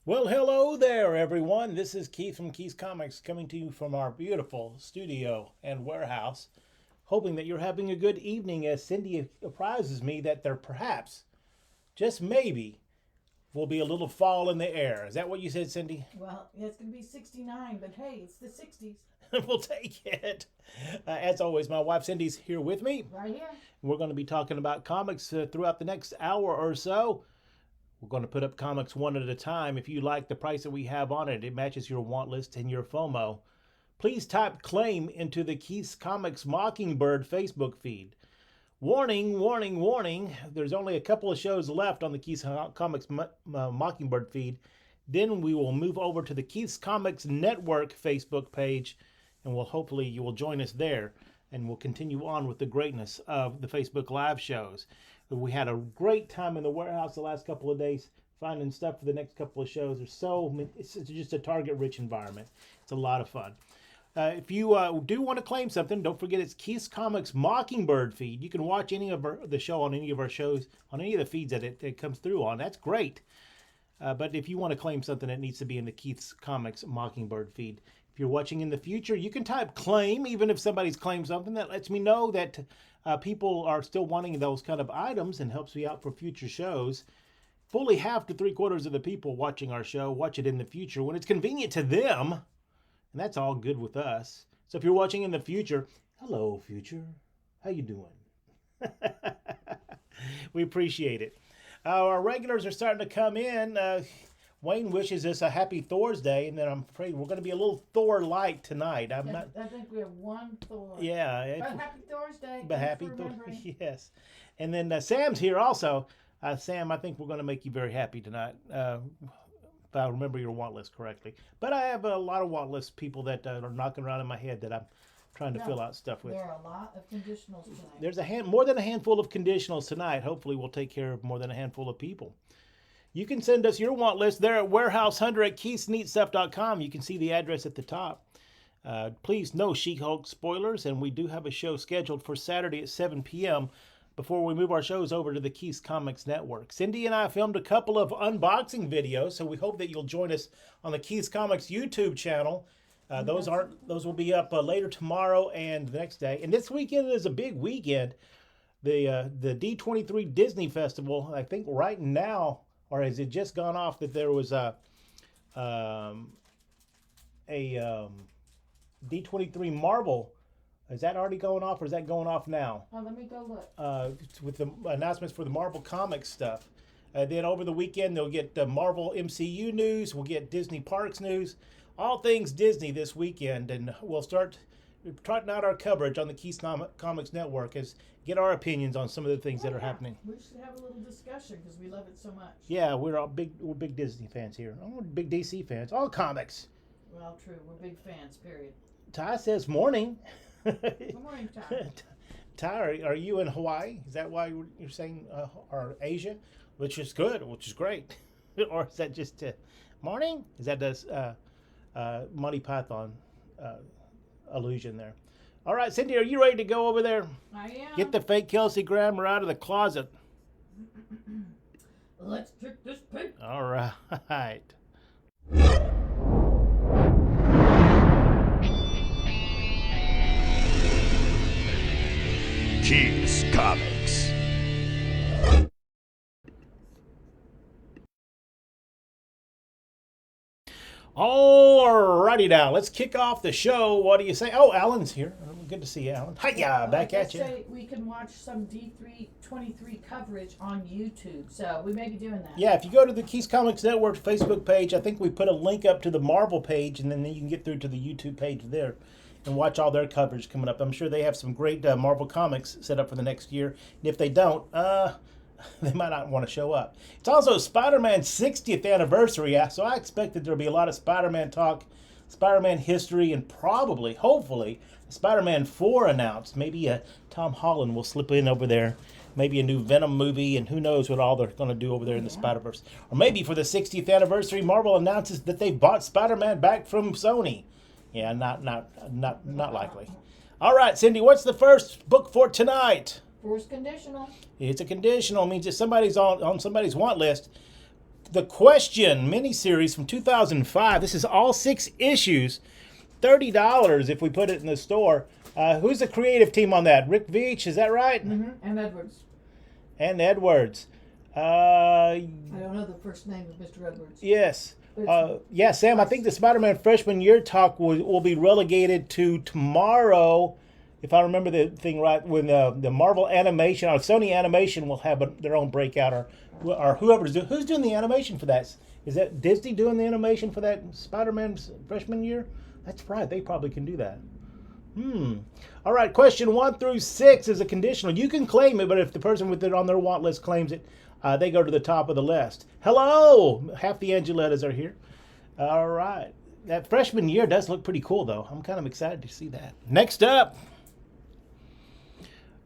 Well, hello there, everyone. This is Keith from Keith's Comics coming to you from our beautiful studio and warehouse. Hoping that you're having a good evening as Cindy apprizes me that there perhaps, just maybe, will be a little fall in the air. Is that what you said, Cindy? Well, yeah, it's going to be 69, but hey, it's the 60s. We'll take it. As always, my wife Cindy's here with me. Right here. We're going to be talking about comics throughout the next hour or so. We're going to put up comics one at a time. If you like the price that we have on it, it matches your want list and your FOMO. Please type claim into the Keith's Comics Mockingbird Facebook feed. Warning, warning, warning. There's only a couple of shows left on the Keith's Comics Mockingbird feed. Then we will move over to the Keith's Comics Network Facebook page, and hopefully you will join us there, and we'll continue on with the greatness of the Facebook Live shows. We had a great time in the warehouse the last couple of days finding stuff for the next couple of shows. It's just a target-rich environment. It's a lot of fun. If you do want to claim something, don't forget it's Keith's Comics Mockingbird feed. You can watch any of the show on any of our shows, on any of the feeds that it comes through on. That's great. But if you want to claim something, it needs to be in the Keith's Comics Mockingbird feed. If you're watching in the future, you can type claim, even if somebody's claimed something. That lets me know that people are still wanting those kind of items and helps me out for future shows. Fully half to three-quarters of the people watching our show watch it in the future when it's convenient to them. And that's all good with us. So if you're watching in the future, hello, future. How you doing? We appreciate it. Our regulars are starting to come in. Wayne wishes us a happy Thor's Day, and then I'm afraid we're going to be a little Thor-like tonight. I think we have one Thor. Yeah. But happy Thursday. But happy Thor. Yes. And then Sam's here also. Sam, I think we're going to make you very happy tonight. If I remember your want list correctly. But I have a lot of want list people that are knocking around in my head that I'm trying to fill out stuff with. There are a lot of conditionals tonight. There's more than a handful of conditionals tonight. Hopefully we'll take care of more than a handful of people. You can send us your want list there at warehousehunter@keithsneatstuff.com. You can see the address at the top. Please, no She-Hulk spoilers, and we do have a show scheduled for Saturday at 7 p.m. before we move our shows over to the Keith's Comics Network. Cindy and I filmed a couple of unboxing videos, so we hope that you'll join us on the Keith's Comics YouTube channel. Those will be up later tomorrow and the next day. And this weekend is a big weekend. The D23 Disney Festival, I think right now, or has it just gone off, that there was a D23 Marvel. Is that already going off, or is that going off now? Oh, let me go look. With the announcements for the Marvel Comics stuff. Then over the weekend, they'll get the Marvel MCU news. We'll get Disney Parks news. All things Disney this weekend. And we'll start trotting out our coverage on the Keith's Comics Network as get our opinions on some of the things that are happening. We should have a little discussion because we love it so much. Yeah, we're big Disney fans here. We're big DC fans. All comics. Well, true. We're big fans, period. Ty says morning. Good morning, Ty. Ty, are you in Hawaii? Is that why you're saying, or Asia? Which is good, which is great. Or is that just morning? Is that the Monty Python illusion there? All right, Cindy, are you ready to go over there? I am. Get the fake Kelsey Grammer out of the closet. Let's kick this pig. All right. Keith's Comics. Alrighty now, let's kick off the show. What do you say? Oh, Alan's here. Good to see you, Alan. Hiya, back at you. Say we can watch some D23 coverage on YouTube, so we may be doing that. Yeah, if you go to the Keith's Comics Network Facebook page, I think we put a link up to the Marvel page, and then you can get through to the YouTube page there and watch all their coverage coming up. I'm sure they have some great Marvel comics set up for the next year. And if they don't, they might not want to show up. It's also Spider-Man's 60th anniversary, so I expect that there'll be a lot of Spider-Man talk, Spider-Man history, and probably, hopefully, Spider-Man 4 announced. Maybe Tom Holland will slip in over there. Maybe a new Venom movie, and who knows what all they're going to do over there in the Spider-Verse. Or maybe for the 60th anniversary, Marvel announces that they bought Spider-Man back from Sony. Yeah, not likely. All right, Cindy, what's the first book for tonight? First conditional. It's a conditional. It means if somebody's on somebody's want list, The Question miniseries from 2005. This is all 6 issues. $30 if we put it in the store. Who's the creative team on that? Rick Veitch, is that right? Mm-hmm. And Edwards. And Edwards. I don't know the first name of Mr. Edwards. Yes. But Yeah, Sam, I think the Spider-Man freshman year talk will be relegated to tomorrow, if I remember the thing right, when the Marvel Animation, or Sony Animation will have their own breakout, or whoever's doing, who's doing the animation for that? Is that Disney doing the animation for that Spider-Man freshman year? That's right, they probably can do that. All right, question 1 through 6 is a conditional. You can claim it, but if the person with it on their want list claims it, they go to the top of the list. Hello! Half the Angelettas are here. All right. That freshman year does look pretty cool, though. I'm kind of excited to see that. Next up,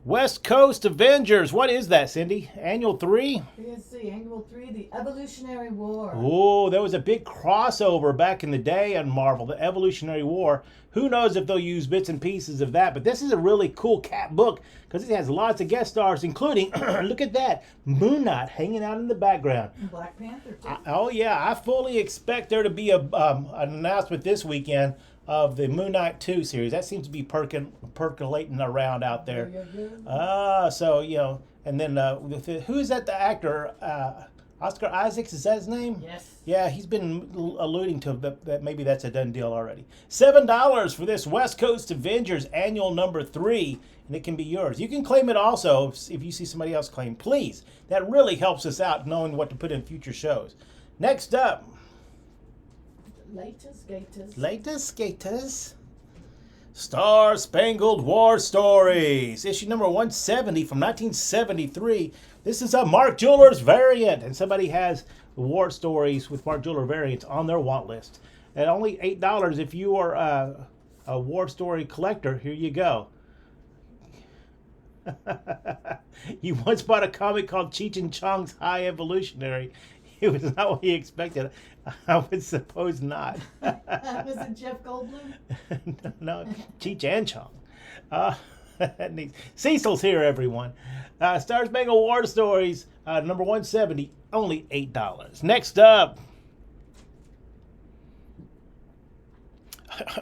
West Coast Avengers. What is that, Cindy? Annual 3? PSC Annual 3, The Evolutionary War. Oh, there was a big crossover back in the day on Marvel, the Evolutionary War. Who knows if they'll use bits and pieces of that, but this is a really cool cat book because it has lots of guest stars, including, look at that, Moon Knight hanging out in the background. And Black Panther, too. Oh, yeah, I fully expect there to be an announcement this weekend of the Moon Knight 2 series. That seems to be percolating around out there. So, you know, and then who is that, the actor? Oscar Isaacs, is that his name? Yes. Yeah, he's been alluding to that maybe that's a done deal already. $7 for this West Coast Avengers Annual number 3, and it can be yours. You can claim it also if you see somebody else claim. Please, that really helps us out knowing what to put in future shows. Next up. Latest Gators. Star Spangled War Stories, issue number 170 from 1973. This is a Mark Jewelers variant, and somebody has the War Stories with Mark Jeweler variants on their want list. At only $8, if you are a War Story collector, here you go. You once bought a comic called Cheech and Chong's High Evolutionary. It was not what you expected. I would suppose not. Was it Jeff Goldblum? No, Cheech and Chong. Cecil's here, everyone. Star Spangled War Stories, number 170, only $8. Next up,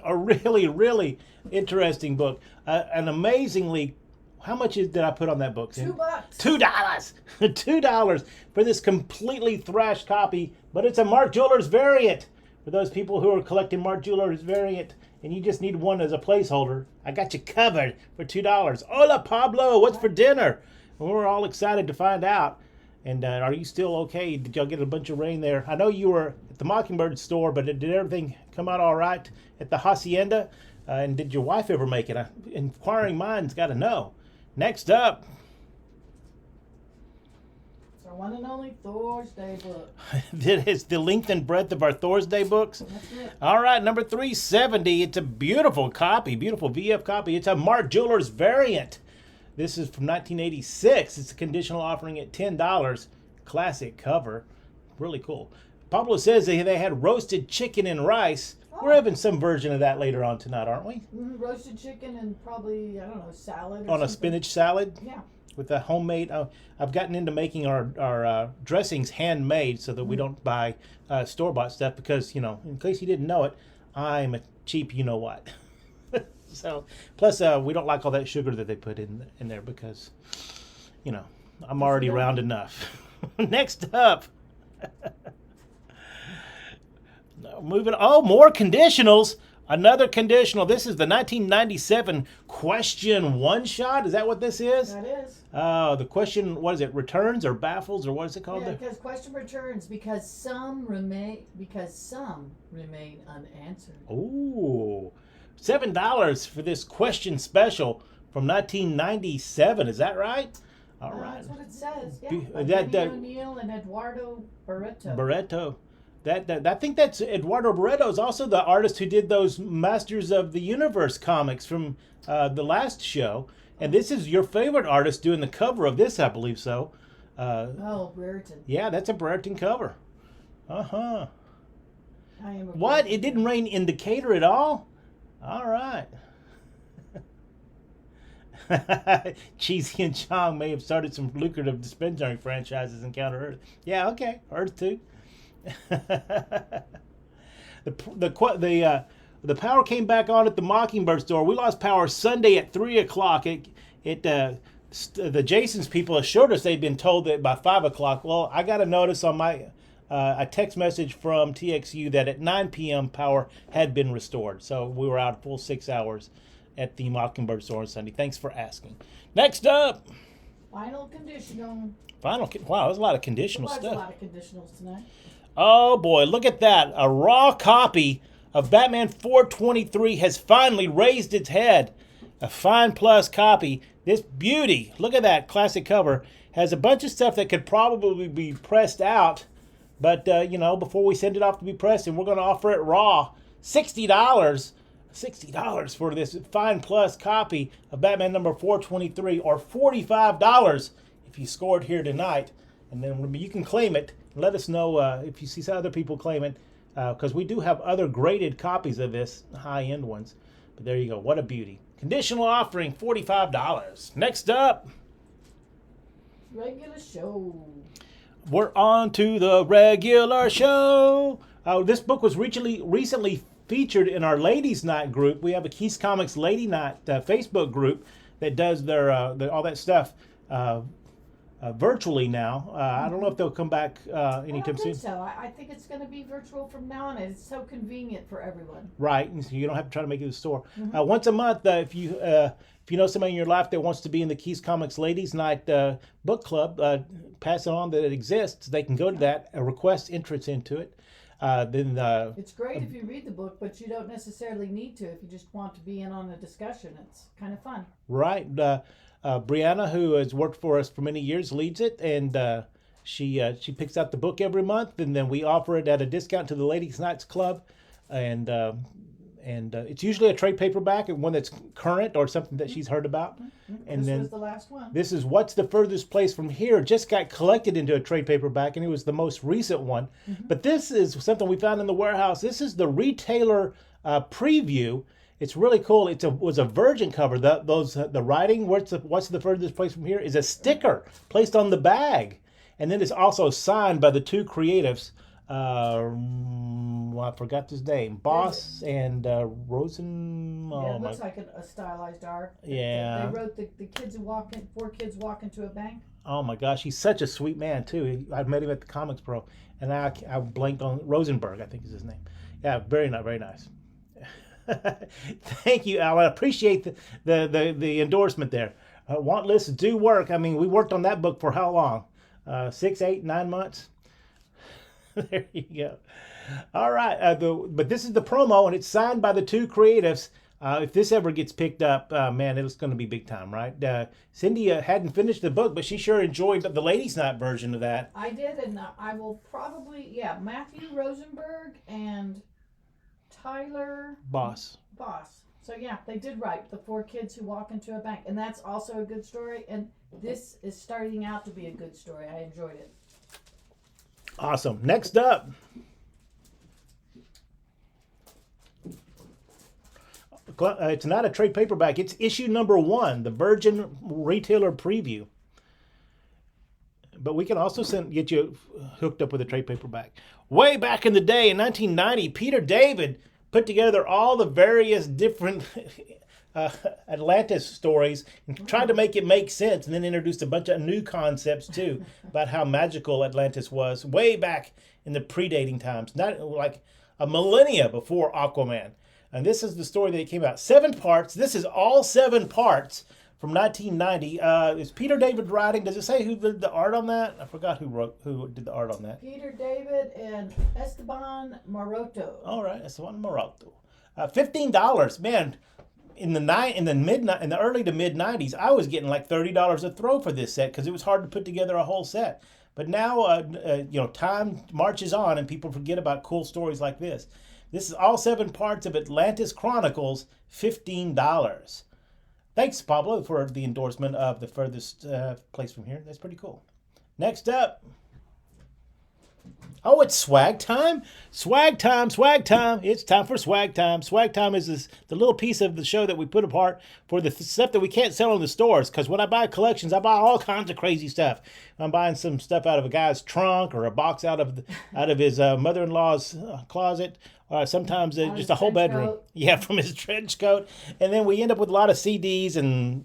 a really, really interesting book. An amazingly, how much did I put on that book? $2. $2. $2 for this completely thrashed copy, but it's a Mark Jewelers variant. For those people who are collecting Mark Jewelers variant, and you just need one as a placeholder, I got you covered for $2. Hola, Pablo, what's for dinner? And we're all excited to find out. And are you still okay? Did y'all get a bunch of rain there? I know you were at the Mockingbird store, but did everything come out all right at the Hacienda? And did your wife ever make it? Inquiring minds got to know. Next up. It's our one and only Thursday book. That is the length and breadth of our Thursday books. That's it. All right, number 370. It's a beautiful copy, beautiful VF copy. It's a Mark Jewelers variant. This is from 1986. It's a conditional offering at $10. Classic cover. Really cool. Pablo says they had roasted chicken and rice. We're having some version of that later on tonight, aren't we? Roasted chicken and probably, I don't know, salad or On something. a spinach salad? Yeah. With a homemade. I've gotten into making our dressings handmade so that we don't buy store-bought stuff because, you know, in case you didn't know it, I'm a cheap you-know-what. So, plus we don't like all that sugar that they put in there because, you know, I'm already round enough. Next up. Moving. Oh, more conditionals. Another conditional. This is the 1997 Question one-shot. Is that what this is? That is. Oh, the question, what is it? Returns or baffles or what is it called? Yeah, because question returns because some remain unanswered. Ooh, $7 for this question special from 1997. Is that right? All right. That's what it says. Yeah. Be- By that- Denny that- O'Neil and Eduardo Barreto. Barreto. That I think that's Eduardo Barreto is also the artist who did those Masters of the Universe comics from the last show. And this is your favorite artist doing the cover of this, I believe so. Brereton. Yeah, that's a Brereton cover. Uh-huh. I am a What? Brereton It didn't rain in Decatur at all? All right. Cheesy and Chong may have started some lucrative dispensary franchises in Counter Earth. Yeah, okay. Earth too. The power came back on at the Mockingbird store. We lost power Sunday at 3 o'clock. The Jason's people assured us they'd been told that by 5 o'clock. Well, I got a notice on my a text message from TXU that at 9 p.m. power had been restored. So we were out a full 6 hours at the Mockingbird store on Sunday. Thanks for asking. Next up, Final conditional. Wow, there's a lot of conditional There's stuff. a lot of conditionals tonight. Oh boy, look at that. A raw copy of Batman 423 has finally raised its head. A Fine Plus copy. This beauty, look at that classic cover, has a bunch of stuff that could probably be pressed out. But, before we send it off to be pressed, and we're going to offer it raw, $60. $60 for this Fine Plus copy of Batman number 423, or $45 if you scored here tonight. And then you can claim it. Let us know if you see some other people claim it, because we do have other graded copies of this, high-end ones. But there you go. What a beauty. Conditional offering, $45. Next up, Regular show. we're on to the regular show. This book was recently featured in our Ladies Night group. We have a Keys Comics Lady Night Facebook group that does their all that stuff virtually now. I don't know if they'll come back anytime I don't soon. think so. I think it's going to be virtual from now on. It's so convenient for everyone. Right, and so you don't have to try to make it to the store. Once a month, if you know somebody in your life that wants to be in the Keys Comics Ladies Night book club, pass it on that it exists. They can go to that, request entrance into it. It's great if you read the book, but you don't necessarily need to if you just want to be in on the discussion. It's kind of fun. Right, Brianna, who has worked for us for many years, leads it, and she picks out the book every month, and then we offer it at a discount to the Ladies Nights Club, and it's usually a trade paperback, one that's current or something that she's heard about. And This was the last one. This is What's the Furthest Place from Here. Just got collected into a trade paperback, and it was the most recent one. But this is something we found in the warehouse. This is the retailer preview. It's really cool. It was a Virgin cover. The writing, What's the Furthest Place from Here, is a sticker placed on the bag. And then it's also signed by the two creatives. I forgot his name. Boss and Rosen. Yeah, it looks like a stylized art. Yeah. They wrote the kids who four kids walk into a bank. Oh my gosh, he's such a sweet man too. I met him at the Comics Pro, and I blanked on Rosenberg, I think is his name. Yeah, very nice, very nice. Thank you, Al. I appreciate the endorsement there. Want lists do work. I mean, we worked on that book for how long? 6, 8, 9 months. There you go. All right, but this is the promo, and it's signed by the two creatives. If this ever gets picked up, man, it's going to be big time, right? Cindy hadn't finished the book, but she sure enjoyed the Ladies' Night version of that. I did, and I will probably, Matthew Rosenberg and Tyler Boss. So yeah, they did write the four kids who walk into a bank, and that's also a good story. And this is starting out to be a good story. I enjoyed it. Awesome. Next up. It's not a trade paperback. It's issue number 1, the Virgin Retailer Preview. But we can also get you hooked up with a trade paperback. Way back in the day, in 1990, Peter David put together all the various different Atlantis stories and tried to make it make sense, and then introduced a bunch of new concepts too about how magical Atlantis was way back in the predating times, not like a millennia before Aquaman. And this is the story that came out. 7 parts. This is all 7 parts from 1990. Is Peter David writing? Does it say who did the art on that? I forgot who did the art on that. Peter David and Esteban Maroto. All right, Esteban Maroto. $15, man. In the early to mid 90s, I was getting like $30 a throw for this set because it was hard to put together a whole set. But now, time marches on and people forget about cool stories like this. This is all 7 parts of Atlantis Chronicles, $15. Thanks, Pablo, for the endorsement of the furthest place from here. That's pretty cool. Next up, Oh, it's swag time? Swag time, swag time. It's time for swag time. Swag time is the little piece of the show that we put apart for the stuff that we can't sell in the stores. Because when I buy collections, I buy all kinds of crazy stuff. I'm buying some stuff out of a guy's trunk or a box out of his mother-in-law's closet. Sometimes Out of just his a whole trench bedroom. coat. Yeah, from his trench coat. And then we end up with a lot of CDs and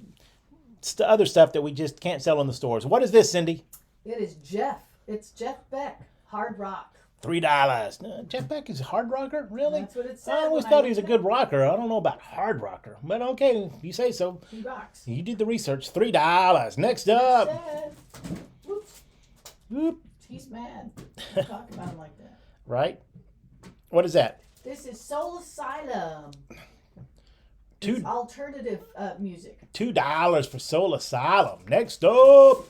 other stuff that we just can't sell in the stores. What is this, Cindy? It is Jeff. It's Jeff Beck. Hard rock. $3. Jeff Beck is a hard rocker? Really? That's what it said I always when I thought he was a looked good rocker. I don't know about hard rocker. But okay, if you say so. He rocks. You did the research. $3. Next up. Said. Whoops. Whoop. He's mad. Don't talk about him like that. Right? What is that? This is Soul Asylum. Two- It's alternative music. $2 for Soul Asylum. Next up.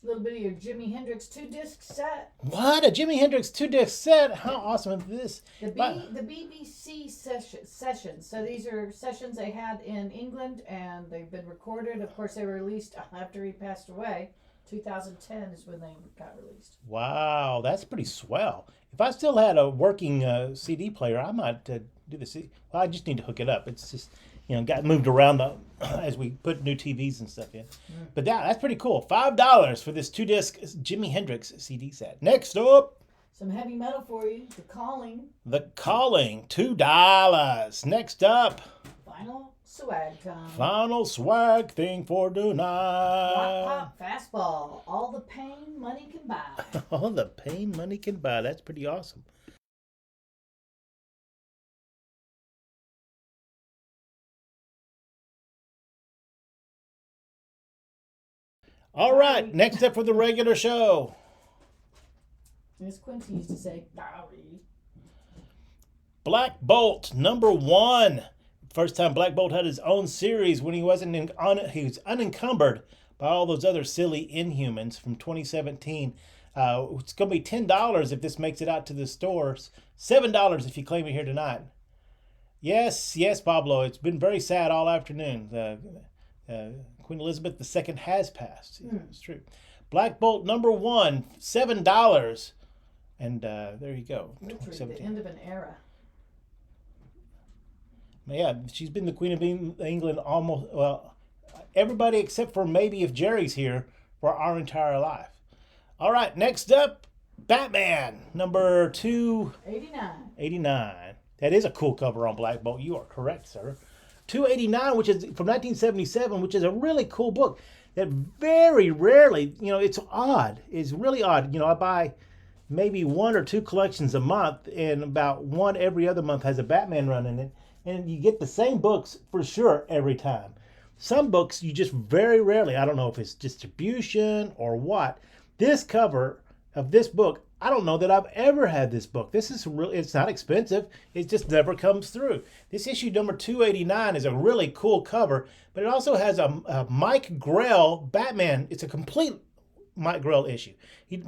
A little bit of your Jimi Hendrix 2-disc set. What? A Jimi Hendrix 2-disc set? How awesome is this? The BBC sessions. So these are sessions they had in England, and they've been recorded. Of course, they were released after he passed away. 2010 is when they got released. Wow, that's pretty swell. If I still had a working CD player, I might do the CD. Well, I just need to hook it up. It's just, got moved around as we put new TVs and stuff in. But that's pretty cool. $5 for this 2-disc Jimi Hendrix CD set. Next up, Some heavy metal for you. The Calling. The Calling, $2. Next up, Final swag time. final swag thing for Rock tonight. pop fastball. All the pain money can buy. All the pain money can buy. That's pretty awesome. All right, next up for the regular show. Miss Quincy used to say, Bowie. Black Bolt, #1. First time Black Bolt had his own series when he wasn't he was unencumbered by all those other silly Inhumans from 2017. It's going to be $10 if this makes it out to the stores. $7 if you claim it here tonight. Yes, Pablo. It's been very sad all afternoon. Queen Elizabeth II has passed. It's true. Black Bolt #1, $7. And there you go. Literally the 2017. end of an era. Yeah, she's been the Queen of England almost, well, everybody except for maybe if Jerry's here for our entire life. All right, next up, Batman, #289. 89. That is a cool cover on Black Bolt. You are correct, sir. 289, which is from 1977, which is a really cool book that very rarely, it's odd. It's really odd. I buy maybe 1 or 2 collections a month, and about one every other month has a Batman run in it. And you get the same books for sure every time. Some books you just very rarely, I don't know if it's distribution or what. This cover of this book, I don't know that I've ever had this book. This is really, it's not expensive. It just never comes through. This issue number 289 is a really cool cover, but it also has a Mike Grell Batman. It's a complete Mike Grell issue.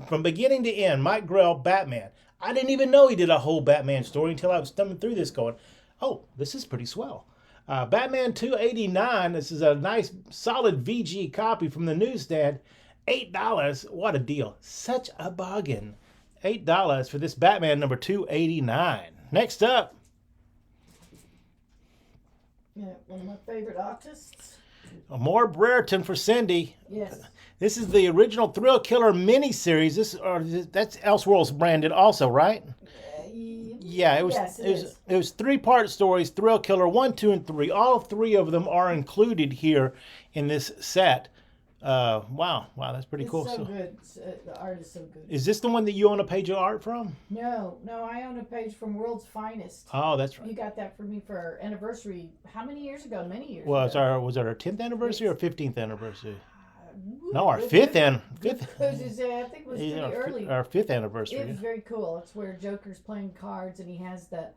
From beginning to end, Mike Grell Batman. I didn't even know he did a whole Batman story until I was thumbing through this going, oh, this is pretty swell. Batman 289, this is a nice solid VG copy from the newsstand. $8, what a deal. Such a bargain. $8 for this Batman number 289. Next up. Yeah, one of my favorite artists. More Brereton for Cindy. Yes. This is the original Thrill Killer miniseries. That's Elseworlds branded also, right? Yeah, it was. Yes, it was 3-part stories. Thrill Killer 1, 2, and 3. All 3 of them are included here in this set. Wow, that's pretty cool. It's so good. The art is so good. Is this the one that you own a page of art from? No, I own a page from World's Finest. Oh, that's You right. got that for me for our anniversary. How many years ago? Many years Well, ago. was it our 10th anniversary or 15th anniversary? Woo, No, our it was 5th good. and Good because I think it was pretty early. our 5th It anniversary. was very cool. It's where Joker's playing cards and he has the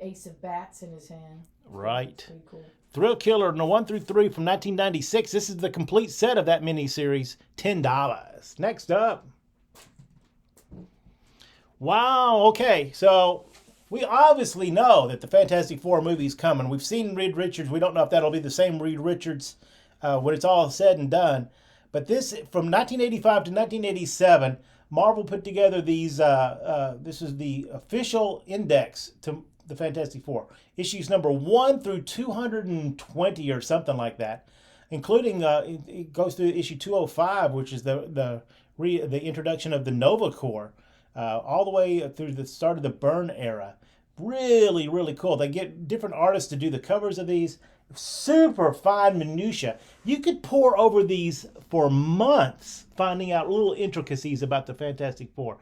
ace of bats in his hand. Right. Pretty cool. Thrill Killer no 1 through 3 from 1996. This is the complete set of that miniseries. $10. Next up. Wow. Okay. So we obviously know that the Fantastic Four movie's coming. We've seen Reed Richards. We don't know if that'll be the same Reed Richards when it's all said and done. But this, from 1985 to 1987, Marvel put together these. This is the official index to the Fantastic Four. Issues number 1 through 220 or something like that, including it goes through issue 205, which is the introduction of the Nova Corps, all the way through the start of the Byrne era. Really, really cool. They get different artists to do the covers of these. Super fine minutia. You could pore over these for months, finding out little intricacies about the Fantastic Four.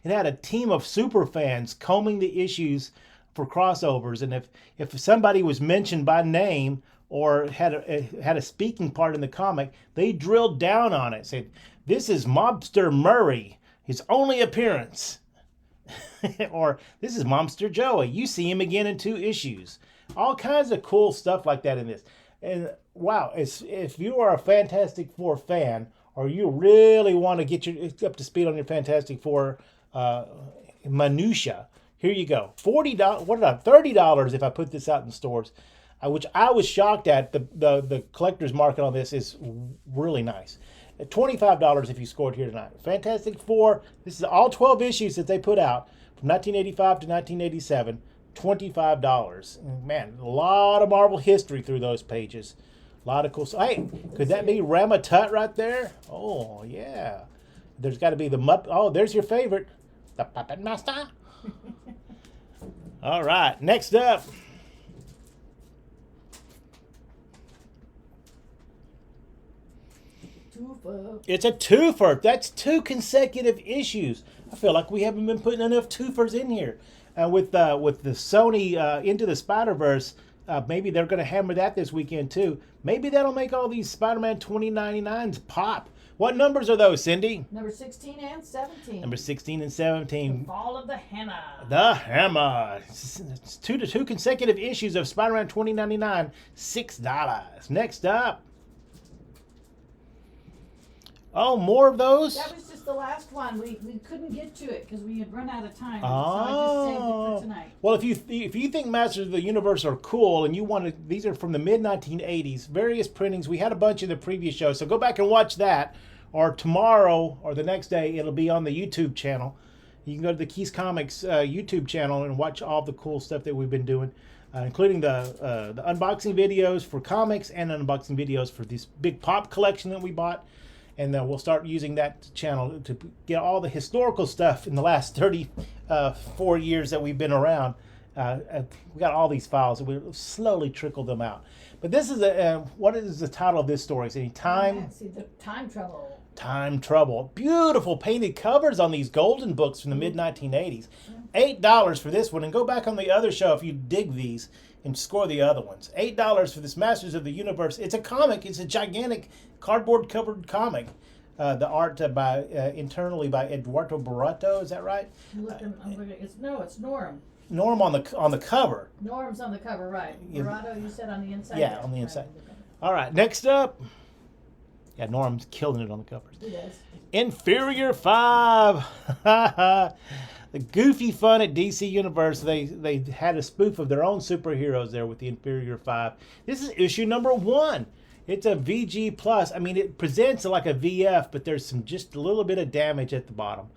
It had a team of super fans combing the issues for crossovers, and if somebody was mentioned by name or had a speaking part in the comic, they drilled down on it. Said, "This is Mobster Murray, his only appearance," or "This is Mobster Joey. You see him again in 2 issues." All kinds of cool stuff like that in this. And wow, if you are a Fantastic Four fan, or you really want to get your up to speed on your Fantastic Four minutia, here you go. $40. What about $30 if I put this out in stores? Which I was shocked at. The collector's market on this is really nice. At $25 if you scored here tonight. Fantastic Four. This is all 12 issues that they put out from 1985 to 1987. $25. Man, a lot of Marvel history through those pages. A lot of cool stuff. Hey, could that be Rama Tut right there? Oh, yeah. There's got to be the Muppet. Oh, there's your favorite. The Puppet Master. All right, next up. It's a twofer. That's 2 consecutive issues. I feel like we haven't been putting enough twofers in here. With the Sony Into the Spider-Verse, maybe they're going to hammer that this weekend too. Maybe that'll make all these Spider-Man 2099s pop. What numbers are those, Cindy? Number 16 and 17. Number 16 and 17. The Fall of the Hammer. The Hammer. It's 2 consecutive issues of Spider-Man 2099, $6. Next up. Oh, more of those? That was just the last one. We couldn't get to it because we had run out of time. So Oh. I just saved it for tonight. Well, if you think Masters of the Universe are cool and you want to, these are from the mid 1980s, various printings. We had a bunch in the previous show, so go back and watch that. Or tomorrow or the next day, it'll be on the YouTube channel. You can go to the Keys Comics YouTube channel and watch all the cool stuff that we've been doing, including the unboxing videos for comics and unboxing videos for this big pop collection that we bought. And then we'll start using that channel to get all the historical stuff in the last 34 years that we've been around. We got all these files, and we'll slowly trickle them out. But this is what is the title of this story? Is it Time? See, the Time Trouble. Time Trouble. Beautiful painted covers on these golden books from the mid 1980s. $8 for this one, and go back on the other show if you dig these and score the other ones. $8 for this Masters of the Universe. It's a comic. It's a gigantic cardboard covered comic. The art internally by Eduardo Barato. Is that right? I'm looking, it's Norm. Norm on the cover. Norm's on the cover, right? Barato, you said on the inside. Yeah, on the inside. All right, next up. Yeah, Norm's killing it on the covers. He does. Inferior 5. The goofy fun at DC Universe. They had a spoof of their own superheroes there with the Inferior 5. This is issue number 1. It's a VG plus. I mean, it presents like a VF, but there's just a little bit of damage at the bottom.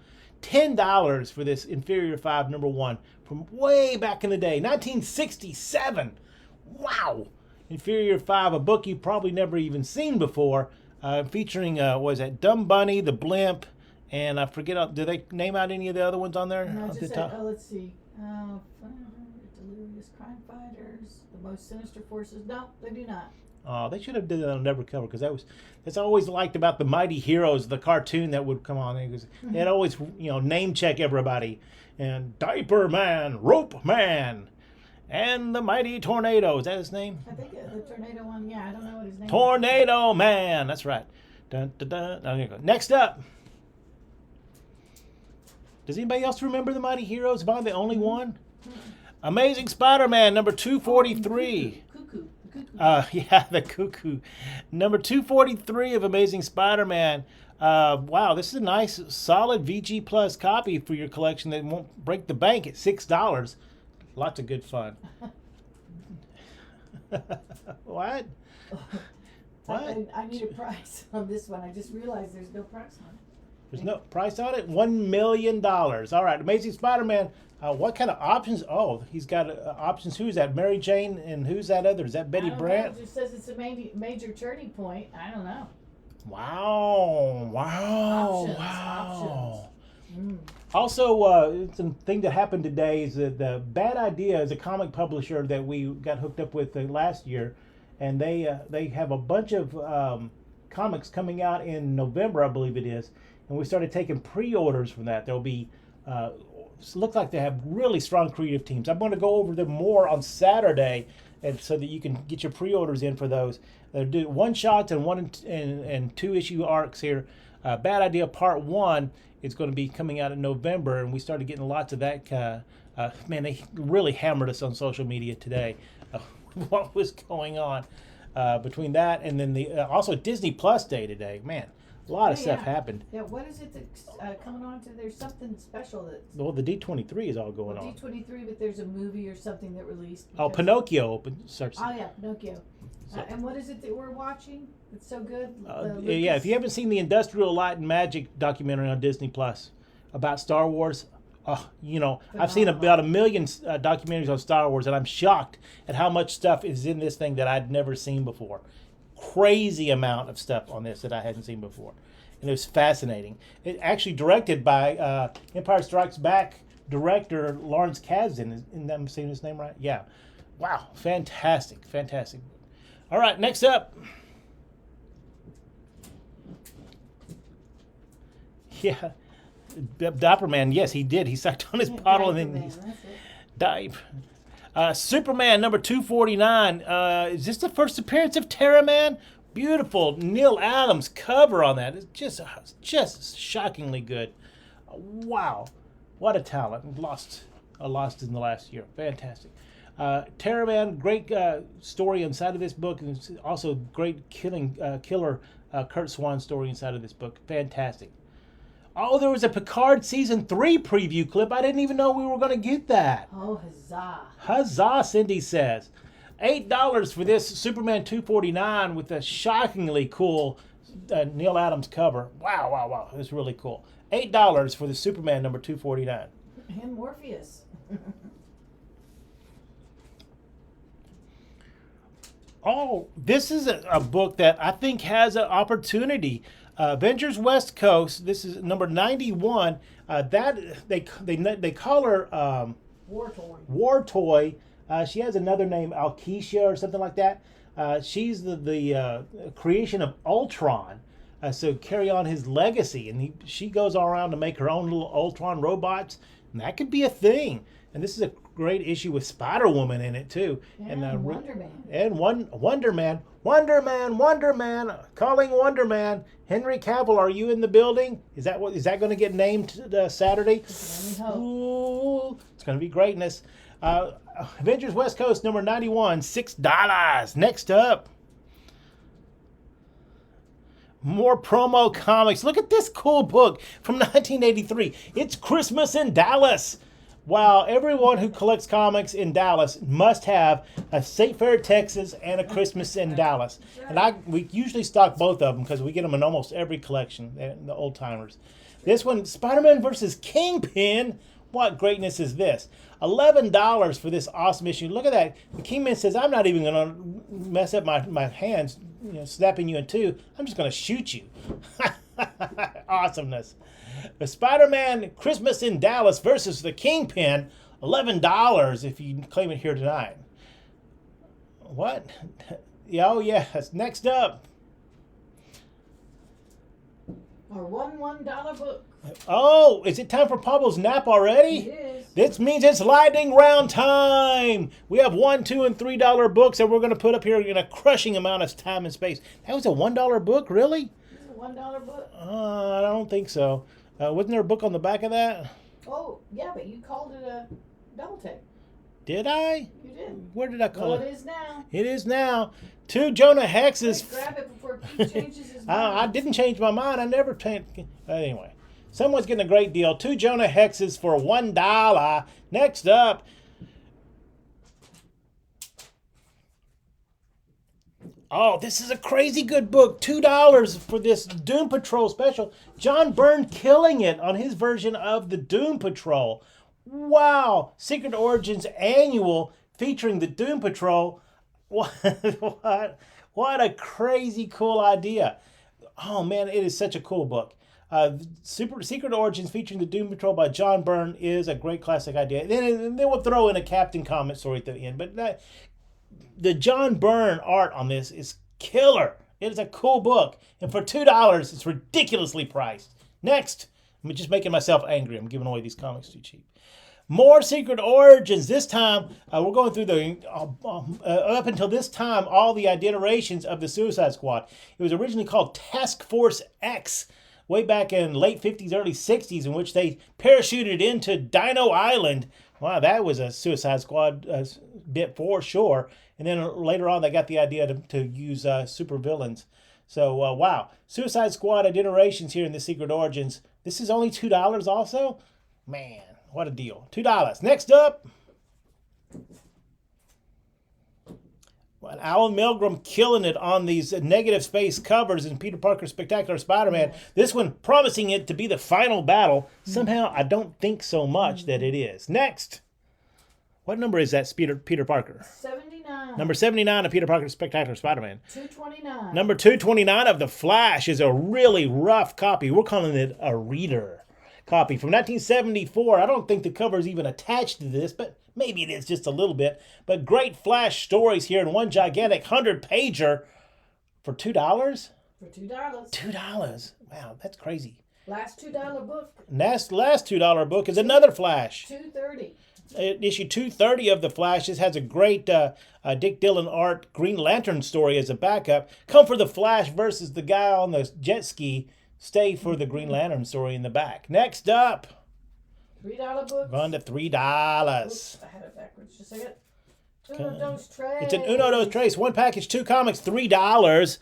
$10 for this Inferior 5 number 1 from way back in the day, 1967. Wow. Inferior 5, a book you've probably never even seen before, featuring, was that Dumb Bunny, the Blimp, and I forget, did they name out any of the other ones on there? No, At the just top? said, let's see. Delirious Crime Fighters, The Most Sinister Forces. No, they do not. Oh, they should have done that on every cover, because that's always liked about the Mighty Heroes, the cartoon that would come on. They'd always, name check everybody. And Diaper Man, Rope Man, and the Mighty Tornado. Is that his name? I think the Tornado one, yeah, I don't know what his name Tornado Man. That's right. Dun, dun, dun. There you go. Next up. Does anybody else remember the Mighty Heroes? Am I the only one? Amazing Spider-Man, number 243. Cuckoo. Yeah, the Cuckoo. Number 243 of Amazing Spider-Man. Wow, this is a nice, solid VG Plus copy for your collection that won't break the bank at $6. Lots of good fun. What? What? I need a price on this one. I just realized there's no price on it. There's no price on it. $1 million. All right, Amazing Spider-Man. What kind of options? Oh, he's got options. Who's that? Mary Jane, and who's that other? Is that Betty I don't Brant? know. It just says it's a major turning point. I don't know. Wow! Options. Wow! Mm. Also, it's a thing that happened today is that the Bad Idea is a comic publisher that we got hooked up with last year, and they have a bunch of comics coming out in November, I believe it is, and we started taking pre-orders from that. There'll be looks like they have really strong creative teams. I'm going to go over them more on Saturday, and so that you can get your pre-orders in for those. They're doing one shots and one and two issue arcs here. Bad Idea Part 1 is going to be coming out in November, and we started getting lots of that. Man, they really hammered us on social media today. What was going on between that and then the also Disney Plus Day today? Man, a lot of stuff happened. Yeah, what is it that's coming on to? There's something special that's. Well, the D23 is all going on. D23, but there's a movie or something that released. Oh, Pinocchio starts. Oh yeah, Pinocchio. So- And what is it that we're watching? It's so good. Yeah, if you haven't seen the Industrial Light and Magic documentary on Disney Plus about Star Wars, I've seen about 1 million documentaries on Star Wars, and I'm shocked at how much stuff is in this thing that I'd never seen before. Crazy amount of stuff on this that I hadn't seen before, and it was fascinating. It actually directed by Empire Strikes Back director Lawrence Kasdan. I'm saying his name right? Yeah. Wow, fantastic. All right, next up. Yeah, Dapper Man. Yes, he did. He sucked on his bottle and then That's it. dive. Superman number 249. Is this the first appearance of Terra Man? Beautiful Neil Adams cover on that. It's just shockingly good. Wow, what a talent. Lost in the last year. Fantastic. Terra Man, great story inside of this book, and it's also great killer Kurt Swan story inside of this book. Fantastic. Oh, there was a Picard Season 3 preview clip. I didn't even know we were going to get that. Oh, huzzah. Huzzah, Cindy says. $8 for this Superman 249 with a shockingly cool Neil Adams cover. Wow. It's really cool. $8 for the Superman number 249. And Morpheus. Oh, this is a book that I think has an opportunity. Avengers West Coast. This is number 91. That they call her War Toy. War Toy. She has another name, Alkeisha or something like that. She's the creation of Ultron. So carry on his legacy, and she goes all around to make her own little Ultron robots, and that could be a thing. And this is a great issue with Spider-Woman in it too. Yeah, and Wonder Man. And Wonder Man, calling Wonder Man. Henry Cavill, are you in the building? Is that going to get named Saturday? Let me hope. Ooh, it's going to be greatness. Avengers West Coast number 91, $6. Next up, more promo comics. Look at this cool book from 1983. It's Christmas in Dallas. Wow, everyone who collects comics in Dallas must have a St. Fair, Texas, and a Christmas in Dallas. And we usually stock both of them because we get them in almost every collection, the old timers. This one, Spider-Man versus Kingpin. What greatness is this? $11 for this awesome issue. Look at that. The Kingpin says, I'm not even going to mess up my hands, snapping you in two. I'm just going to shoot you. Awesomeness. The Spider-Man Christmas in Dallas versus the Kingpin, $11 if you claim it here tonight. What? Oh, yes. Next up. Our $1 book. Oh, is it time for Pablo's nap already? It is. This means it's lightning round time. We have $1, $2, and $3 books that we're going to put up here in a crushing amount of time and space. That was a $1 book, really? This is a $1 book. I don't think so. Wasn't there a book on the back of that? Oh, yeah, but you called it a double take. Did I? You did. Where did I call Well, it? it is now. It is now. 2 Jonah Hexes. Wait, grab it before Keith changes his mind. I didn't change my mind. I never changed. Anyway, someone's getting a great deal. 2 Jonah Hexes for $1. Next up, Oh, this is a crazy good book. $2 for this Doom Patrol special. John Byrne killing it on his version of the Doom Patrol. Wow. Secret Origins Annual featuring the Doom Patrol. What a crazy cool idea. Oh man, it is such a cool book. Secret Origins featuring the Doom Patrol by John Byrne is a great classic idea. Then we'll throw in a Captain Comet story at the end. But the John Byrne art on this is killer. It is a cool book. And for $2, it's ridiculously priced. Next, I'm just making myself angry. I'm giving away these comics too cheap. More Secret Origins. This time, we're going through the, up until this time, all the iterations of the Suicide Squad. It was originally called Task Force X, way back in late 50s, early 60s, in which they parachuted into Dino Island. Wow, that was a Suicide Squad bit for sure. And then later on, they got the idea to use super villains. So, wow. Suicide Squad iterations here in the Secret Origins. This is only $2 also? Man, what a deal. $2. Next up. Well, Alan Milgram killing it on these negative space covers in Peter Parker's Spectacular Spider-Man. This one promising it to be the final battle. Somehow, I don't think so much that it is. Next. What number is that, Peter Parker? 79. Number 79 of Peter Parker's Spectacular Spider-Man. 229. Number 229 of The Flash is a really rough copy. We're calling it a reader copy from 1974. I don't think the cover is even attached to this, but maybe it is just a little bit. But great Flash stories here in one gigantic 100-pager for $2? For $2. $2. Wow, that's crazy. Last $2 book. Last $2 book is another Flash. $2.30. Issue 230 of The Flash. This has a great Dick Dillon art Green Lantern story as a backup. Come for The Flash versus the guy on the jet ski. Stay for the Green Lantern story in the back. Next up. $3 books. Gone to $3. Oops, I had it backwards. Just a second. Uno Dos Tres. It's an Uno Dos Tres. One package, 2 comics, $3.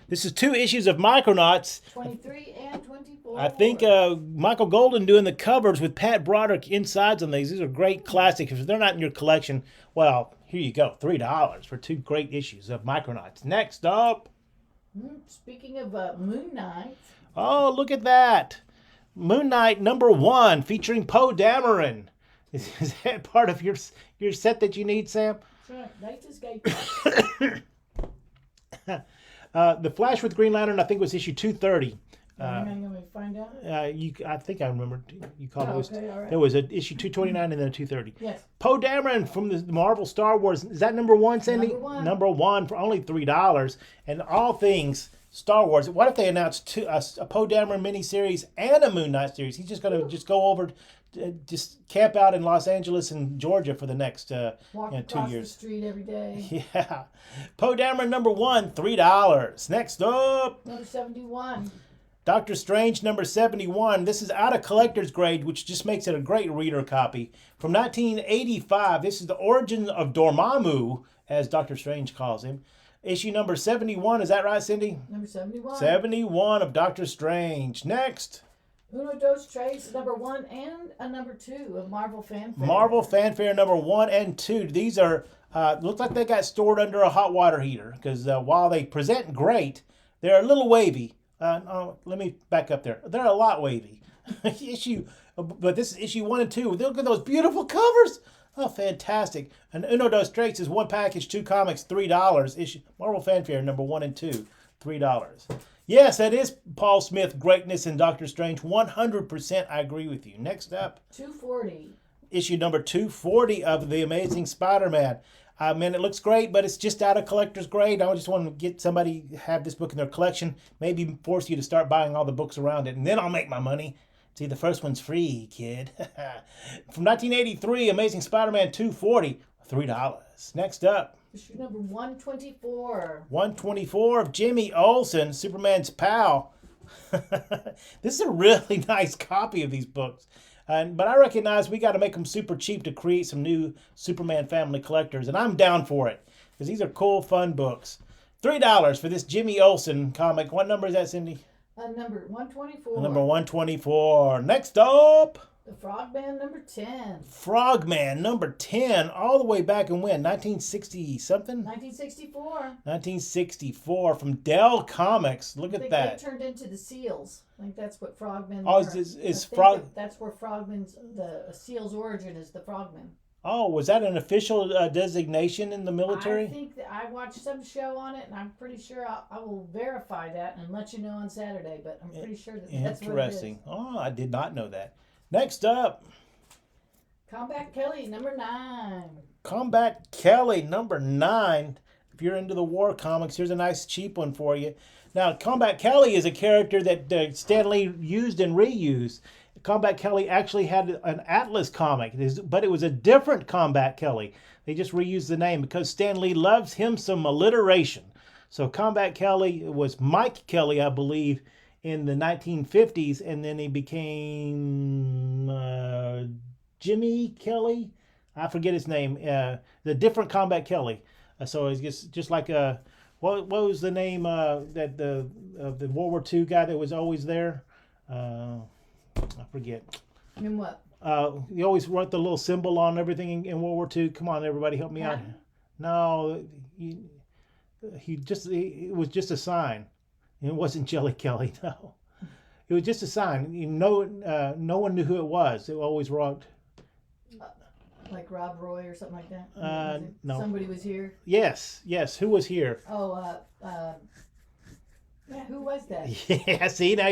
This is 2 issues of Micronauts. 23 and 24. I think Michael Golden doing the covers with Pat Broderick insides on these. These are great classics. If they're not in your collection, well, here you go. $3 for 2 great issues of Micronauts. Next up. Speaking of Moon Knight. Oh, look at that. Moon Knight #1 featuring Poe Dameron. Is that part of your set that you need, Sam? That's right. Latest gate. The Flash with Green Lantern, I think, was issue 230. Hang on, let me find out. I think I remember you called it. Okay, all right. There was an issue 229 and then a 230. Yes. Poe Dameron from the Marvel Star Wars. Is that #1, Cindy? #1. For only $3. And all things Star Wars. What if they announced a Poe Dameron miniseries and a Moon Knight series? He's just going to just go over, just camp out in Los Angeles and Georgia for the next Walk 2 across years. the street every day. Yeah. Poe Dameron #1, $3. Next up. Number 71. Doctor Strange #71. This is out of collector's grade, which just makes it a great reader copy. From 1985, this is the origin of Dormammu, as Doctor Strange calls him. Issue number 71, is that right, Cindy? Number 71. 71 of Doctor Strange. Next. Uno Dos Tres, #1 and a #2 of Marvel Fanfare. Marvel Fanfare #1 and 2. These are, look like they got stored under a hot water heater, because while they present great, they're a little wavy. Let me back up there. They're a lot wavy. But this is issue 1 and 2. Look at those beautiful covers. Oh, fantastic. And Uno Dos Tres is 1 package, 2 comics, $3. Issue Marvel Fanfare #1 and 2, $3. Yes, that is Paul Smith greatness in Doctor Strange. 100% I agree with you. Next up. 240. Issue number 240 of The Amazing Spider-Man. Man, it looks great, but it's just out of collector's grade. I just want to get somebody have this book in their collection. Maybe force you to start buying all the books around it, and then I'll make my money. See, the first one's free, kid. From 1983, Amazing Spider-Man 240, $3. Next up. Issue number 124. 124 of Jimmy Olsen, Superman's pal. This is a really nice copy of these books. But I recognize we got to make them super cheap to create some new Superman family collectors. And I'm down for it, because these are cool, fun books. $3 for this Jimmy Olsen comic. What number is that, Cindy? Number 124. Number 124. Next up. The Frogman number 10. Frogman number 10, all the way back in when? 1960 something? 1964. 1964 from Dell Comics. Look I at think that. they turned into the Seals. I think that's what Frogmen Oh, were. is I think Frog? that's where Frogmen's, the Seals' origin is the Frogmen. Oh, was that an official designation in the military? I think that I watched some show on it, and I'm pretty sure I will verify that and let you know on Saturday. But I'm pretty sure that that's what it is. Interesting. Oh, I did not know that. Next up, Combat Kelly number 9. Combat Kelly number 9. If you're into the war comics, here's a nice cheap one for you. Now, Combat Kelly is a character that Stan Lee used and reused. Combat Kelly actually had an Atlas comic, but it was a different Combat Kelly. They just reused the name because Stan Lee loves him some alliteration. So Combat Kelly was Mike Kelly, I believe, in the 1950s, and then he became Jimmy Kelly. I forget his name. The different Combat Kelly. So it's just like what was the name that the World War II guy that was always there? I forget. And what? He always wrote the little symbol on everything in World War II. Come on, everybody, help me out. No, it was just a sign. It wasn't Jelly Kelly, no. It was just a sign. No one knew who it was. It always wrote. Like Rob Roy or something like that? No. Somebody was here? Yes. Who was here? Oh, yeah, who was that? Yeah, see, now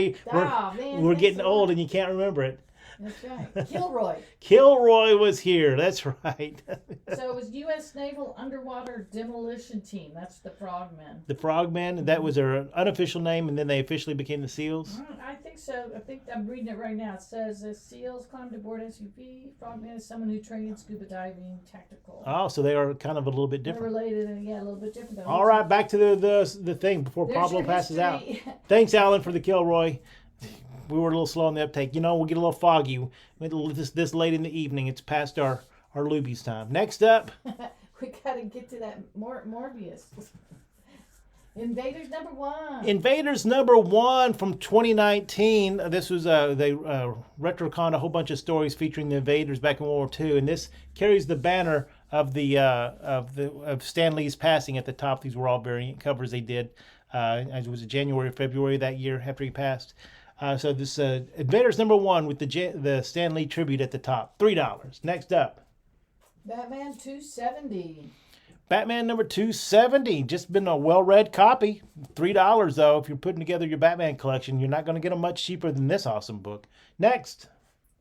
we're getting old and you can't remember it. That's right. Kilroy. Kilroy was here. That's right. So it was U.S. Naval Underwater Demolition Team. That's the Frogmen. The Frogmen, that was their unofficial name, and then they officially became the SEALs? I think so. I think I'm reading it right now. It says the SEALs climbed aboard SUV. Frogman is someone who trained in scuba diving, tactical. Oh, so they are kind of a little bit They're different. related, and yeah, a little bit different. Though. All right, back to the thing before There's Pablo your passes out. history. Thanks, Alan, for the Kilroy. We were a little slow on the uptake. We'll get a little foggy. This late in the evening. It's past our Luby's time. Next up. We got to get to that Morbius. Invaders number 1. Invaders number 1 from 2019. This was they retroconned a whole bunch of stories featuring the invaders back in World War II, and this carries the banner of Stan Lee's passing at the top. These were all variant covers they did. As it was January or February that year after he passed. So this Invaders number 1 with the Stan Lee tribute at the top, $3. Next up, Batman 270. Batman number 270, just been a well-read copy. $3 though. If you're putting together your Batman collection, you're not going to get them much cheaper than this awesome book. Next.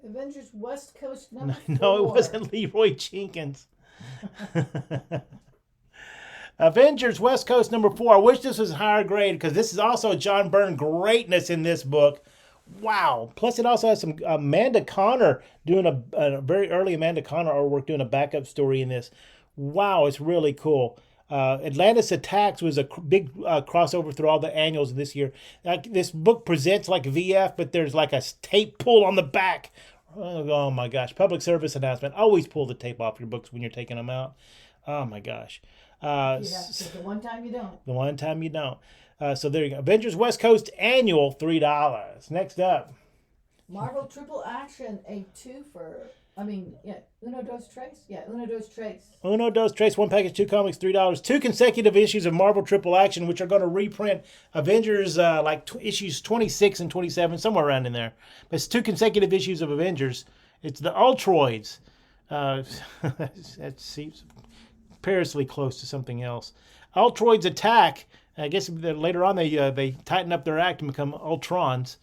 Avengers West Coast number 4. No, it wasn't Leroy Jenkins. Avengers West Coast number 4. I wish this was higher grade because this is also John Byrne greatness in this book. Wow. Plus it also has some Amanda Connor doing a very early Amanda Connor artwork doing a backup story in this. Wow, it's really cool. Atlantis Attacks was a big crossover through all the annuals this year. This book presents like VF, but there's like a tape pull on the back. Oh my gosh. Public service announcement. Always pull the tape off your books when you're taking them out. Oh my gosh. The one time you don't. The one time you don't. So there you go. Avengers West Coast Annual, $3. Next up. Marvel Triple Action, a twofer. Uno, dos, tres? Yeah, Uno, dos, tres. Uno, dos, tres, 1 package, 2 comics, $3. 2 consecutive issues of Marvel Triple Action, which are going to reprint Avengers issues 26 and 27, somewhere around in there. But it's 2 consecutive issues of Avengers. It's the Ultroids. That seems perilously close to something else. Ultroids attack. I guess later on they tighten up their act and become Ultrons.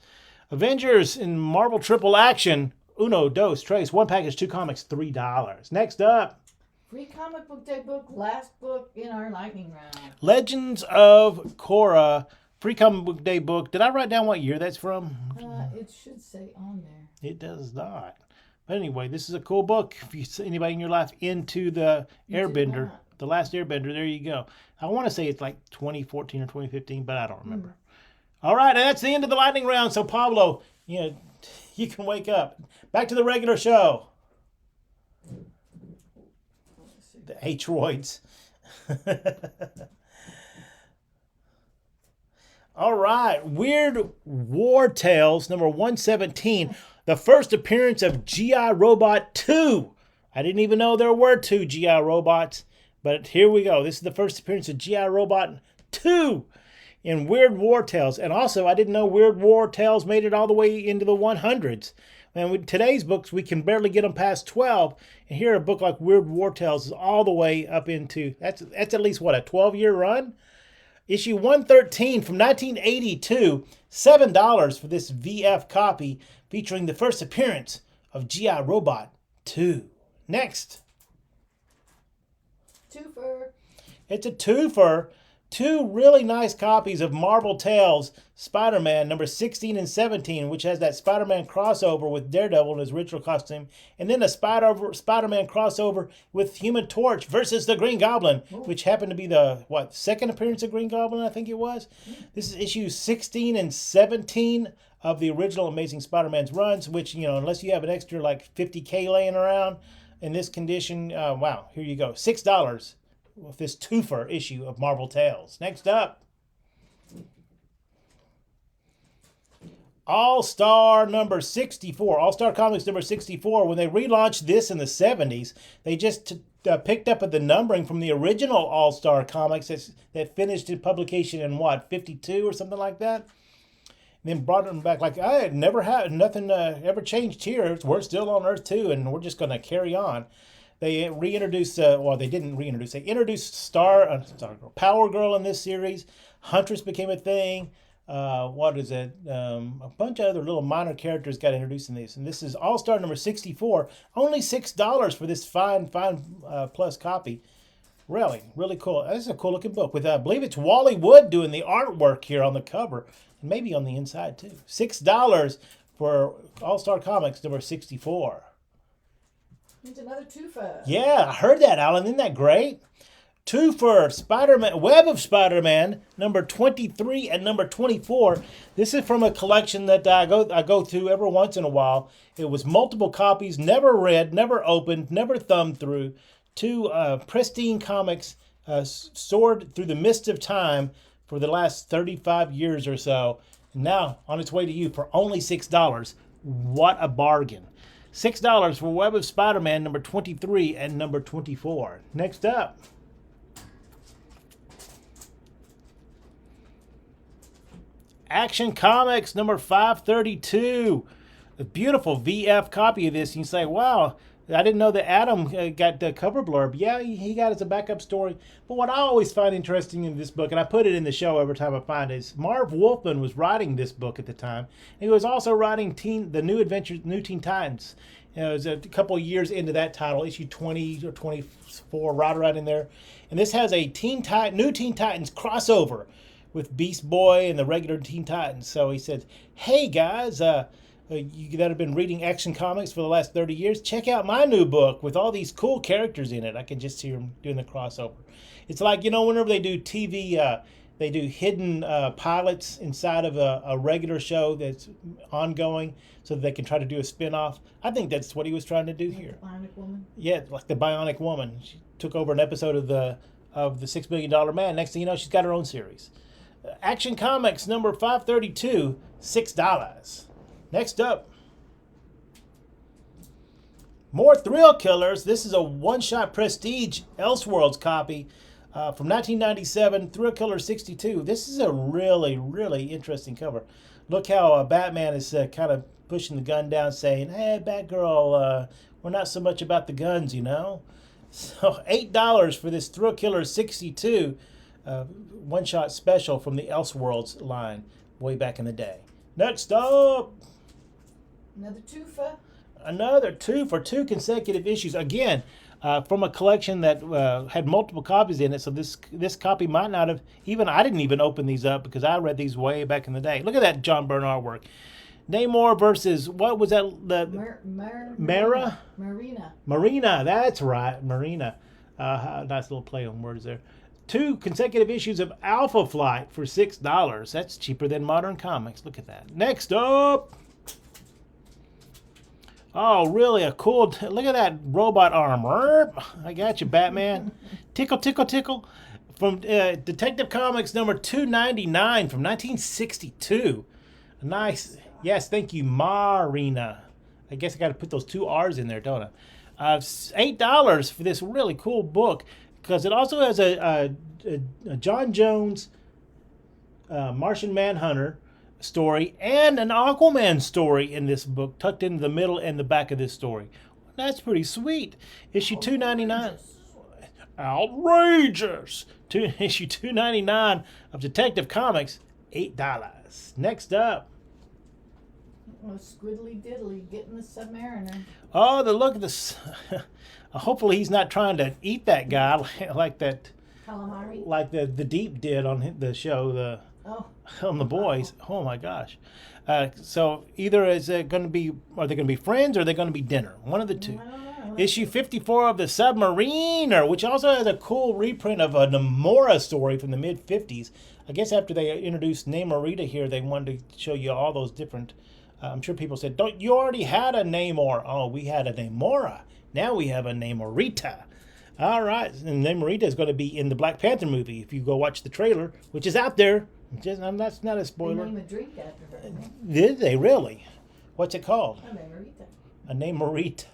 Avengers in Marvel Triple Action. Uno, dos, tres, 1 package, 2 comics, $3. Next up. Free comic book day book, last book in our lightning round. Legends of Korra. Free comic book day book. Did I write down what year that's from? It should say on there. It does not. But anyway, this is a cool book. If you see anybody in your life into the Airbender, the last Airbender, there you go. I want to say it's like 2014 or 2015, but I don't remember. All right, and that's the end of the lightning round. So Pablo, you can wake up. Back to the regular show. The H-roids. All right, Weird War Tales, number 117. the first appearance of G.I. Robot 2. I didn't even know there were 2 G.I. Robots, but here we go. This is the first appearance of G.I. Robot 2 in Weird War Tales. And also, I didn't know Weird War Tales made it all the way into the 100s. And with today's books, we can barely get them past 12. And here, a book like Weird War Tales is all the way up into, that's at least, what, a 12-year run? Issue 113 from 1982, $7 for this VF copy featuring the first appearance of G.I. Robot 2. Next. Twofer. It's a twofer. 2 really nice copies of Marvel Tales Spider-Man number 16 and 17, which has that Spider-Man crossover with Daredevil in his original costume, and then a Spider-Man crossover with Human Torch versus the Green Goblin, which happened to be the, second appearance of Green Goblin, I think it was. This is issue 16 and 17 of the original Amazing Spider-Man's runs, which, unless you have an extra like 50K laying around in this condition, wow, here you go. $6 with this twofer issue of Marvel Tales. Next up, All-Star number 64. All-Star Comics number 64. When they relaunched this in the 70s, they just picked up at the numbering from the original All-Star Comics that finished in publication in 52 or something like that. And then brought them back like, I had never had nothing ever changed here. We're still on Earth 2, and we're just going to carry on. They reintroduced, they didn't reintroduce. They introduced Power Girl in this series. Huntress became a thing. A bunch of other little minor characters got introduced in this. And this is All-Star number 64. Only $6 for this fine plus copy. Really, really cool. This is a cool looking book with, I believe it's Wally Wood doing the artwork here on the cover. And maybe on the inside too. $6 for All-Star Comics number 64. It's another twofer. Yeah, I heard that, Alan. Isn't that great? 2 for Spider-Man, Web of Spider-Man, number 23 and number 24. This is from a collection that I go through every once in a while. It was multiple copies, never read, never opened, never thumbed through. 2 pristine comics soared through the mist of time for the last 35 years or so. Now, on its way to you for only $6. What a bargain. $6 for Web of Spider-Man number 23 and number 24. Next up, Action Comics number 532. A beautiful VF copy of this. You say, wow, I didn't know that Adam got the cover blurb. Yeah, he got it as a backup story. But what I always find interesting in this book, and I put it in the show every time I find it, is Marv Wolfman was writing this book at the time. He was also writing the New Adventures, New Teen Titans. It was a couple of years into that title, issue 20 or 24, right in there. And this has a New Teen Titans crossover with Beast Boy and the regular Teen Titans. So he said, hey guys, you that have been reading Action Comics for the last 30 years, check out my new book with all these cool characters in it. I can just hear them doing the crossover. It's like, whenever they do TV, they do hidden pilots inside of a regular show that's ongoing so that they can try to do a spin-off. I think that's what he was trying to do here. Bionic Woman. Yeah, like the Bionic Woman. She took over an episode of the $6 Million Man. Next thing you know, she's got her own series. Action Comics number 532, $6. Next up, more Thrill Killers. This is a one-shot prestige Elseworlds copy from 1997, Thrill Killer 62. This is a really, really interesting cover. Look how Batman is kind of pushing the gun down, saying, hey, Batgirl, we're not so much about the guns, So $8 for this Thrill Killer 62 one-shot special from the Elseworlds line way back in the day. Next up, Another twofer. another 2 for 2 consecutive issues. Again, from a collection that had multiple copies in it, so this copy might not have I didn't even open these up because I read these way back in the day. Look at that John Byrne artwork. Namor versus, what was that? Marina, that's right, Marina. Nice little play on words there. 2 consecutive issues of Alpha Flight for $6. That's cheaper than modern comics. Look at that. Next up. Oh, really a cool, look at that robot arm. I got you, Batman. Tickle, tickle, tickle. From Detective Comics number 299 from 1962. Nice. Yes, thank you, Marina. I guess I got to put those two R's in there, don't I? $8 for this really cool book because it also has a John Jones Martian Manhunter story and an Aquaman story in this book, tucked into the middle and the back of this story. That's pretty sweet. Issue $2.99. Outrageous! Issue $2.99 of Detective Comics, $8. Next up. Oh, Squiddly Diddly getting the Submariner. Oh, the look of this. Hopefully he's not trying to eat that guy like that, Calamari. like the Deep did on the show, Oh, on The Boys. Oh my gosh. So either are they going to be friends or are they going to be dinner? One of the two. I don't know. Issue 54 of The Submariner, which also has a cool reprint of a Namora story from the mid-50s. I guess after they introduced Namorita here, they wanted to show you all those different... I'm sure people said, "Don't you already had a Namor?" Oh, we had a Namora. Now we have a Namorita. All right, and Namorita is going to be in the Black Panther movie. If you go watch the trailer, which is out there, that's not a They spoiler. name a drink after her. right? Did they really? What's it called? Oh, Margarita. A Namorita.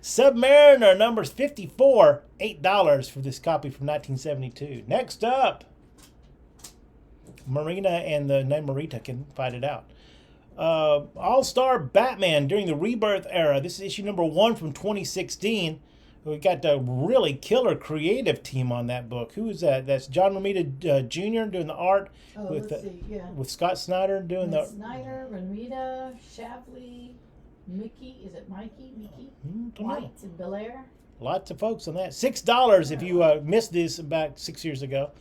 Submariner number 54, $8 for this copy from 1972. Next up, Marina and the Namorita can fight it out. All-Star Batman during the Rebirth era. This is issue number 1 from 2016. We got a really killer creative team on that book. Who is that? That's John Romita Jr. doing the art Oh, with let's see. Yeah. with Scott Snyder doing the. Snyder, Ramita, Shavley, Mickey. Is it Mikey? Mickey? Don't know. White and Belair. Lots of folks on that. $6 if you missed this about 6 years ago.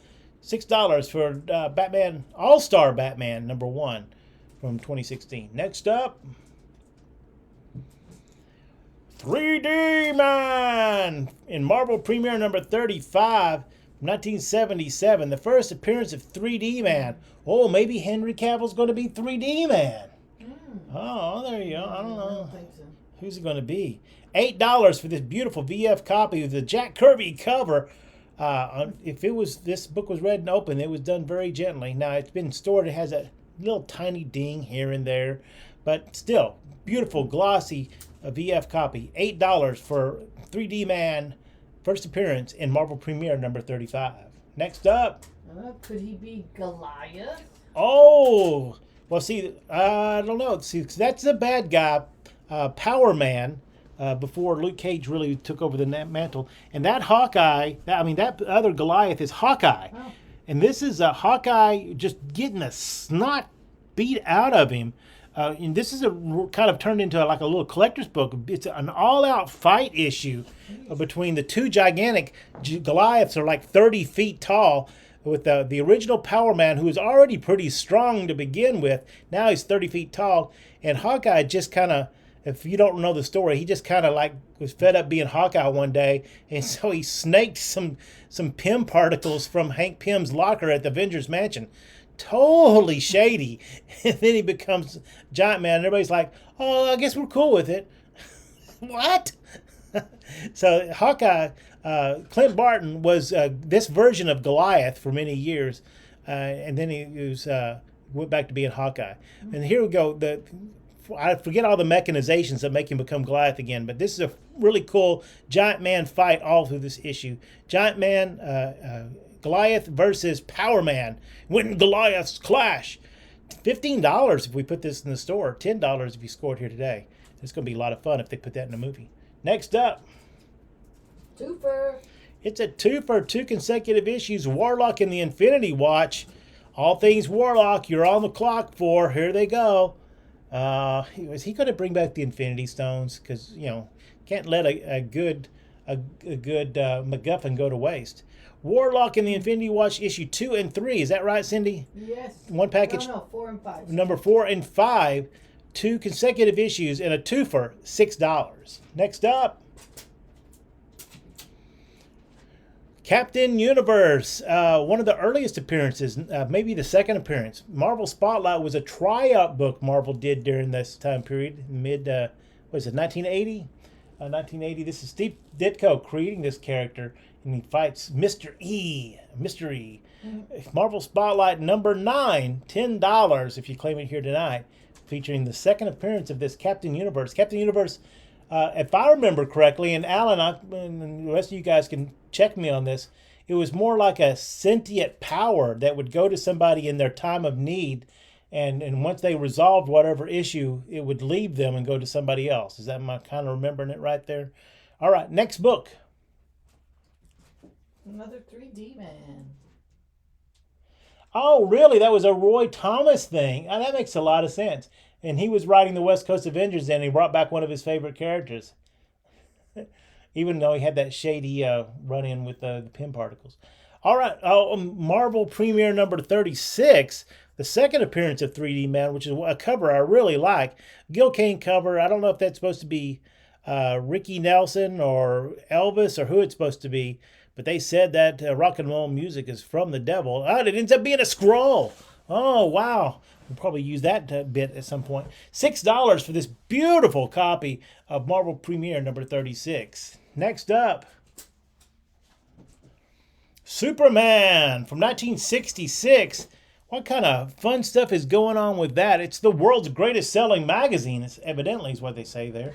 $6 for Batman, All-Star Batman number 1 from 2016. Next up, 3D Man in Marvel Premiere number 35, 1977. The first appearance of 3D Man. Oh, maybe Henry Cavill's going to be 3D Man. Oh, there you go. I don't I know. don't think so. Who's it going to be? $8 for this beautiful VF copy with the Jack Kirby cover. If this book was read and open, it was done very gently. Now it's been stored. It has a little tiny ding here and there, but still beautiful, glossy VF copy. $8 for 3D Man first appearance in Marvel Premiere number 35. Next up. Could he be Goliath? Oh, well, see, I don't know. See, 'cause that's the bad guy, Power Man. Before Luke Cage really took over the mantle. And that Hawkeye, that other Goliath is Hawkeye. Oh. And this is a Hawkeye just getting the snot beat out of him. And this is kind of turned into like a little collector's book. It's an all-out fight issue between the two gigantic Goliaths are like 30 feet tall. With the original Power Man, who was already pretty strong to begin with. Now he's 30 feet tall. And Hawkeye just kind of, if you don't know the story, he just kind of like was fed up being Hawkeye one day, and so he snaked some Pym particles from Hank Pym's locker at the Avengers Mansion. Totally shady. And then he becomes Giant Man, and everybody's like, "Oh, I guess we're cool with it." What? So Hawkeye, Clint Barton was this version of Goliath for many years, and then he went back to being Hawkeye. And here we go. I forget all the mechanizations that make him become Goliath again, but this is a really cool Giant Man fight all through this issue. Giant Man, Goliath versus Power Man. When Goliaths clash. $15 if we put this in the store. $10 if you score it here today. It's going to be a lot of fun if they put that in a movie. Next up. Twofer. It's a 2 for 2 consecutive issues. Warlock and the Infinity Watch. All things Warlock, you're on the clock for. Here they go. Is he going to bring back the Infinity Stones? Because, can't let a good MacGuffin go to waste. Warlock and the Infinity Watch issue 2 and 3. Is that right, Cindy? Yes. One package. No, 4 and 5. Number 4 and 5. 2 consecutive issues and a twofer, $6. Next up. Captain Universe, one of the earliest appearances, maybe the second appearance. Marvel Spotlight was a tryout book Marvel did during this time period, 1980? 1980. This is Steve Ditko creating this character, and he fights Mr. E. Mystery. Marvel Spotlight number 9, $10 if you claim it here tonight featuring the second appearance of this Captain Universe. Captain Universe, if I remember correctly, and Alan and the rest of you guys can check me on this, it was more like a sentient power that would go to somebody in their time of need, and once they resolved whatever issue, it would leave them and go to somebody else. Is that my kind of remembering it right there? All right, next book. Another 3D man. Oh, really? That was a Roy Thomas thing. Oh, that makes a lot of sense. And he was writing the West Coast Avengers, and he brought back one of his favorite characters, even though he had that shady run-in with the pin particles. All right, Marvel Premiere number 36, the second appearance of 3D Man, which is a cover I really like. Gil Kane cover. I don't know if that's supposed to be Ricky Nelson or Elvis or who it's supposed to be, but they said that rock and roll music is from the devil. Oh, it ends up being a scroll. Oh, wow. We'll probably use that bit at some point. $6 for this beautiful copy of Marvel Premiere number 36. Next up, Superman from 1966. What kind of fun stuff is going on with that? It's the world's greatest selling magazine, evidently is what they say there.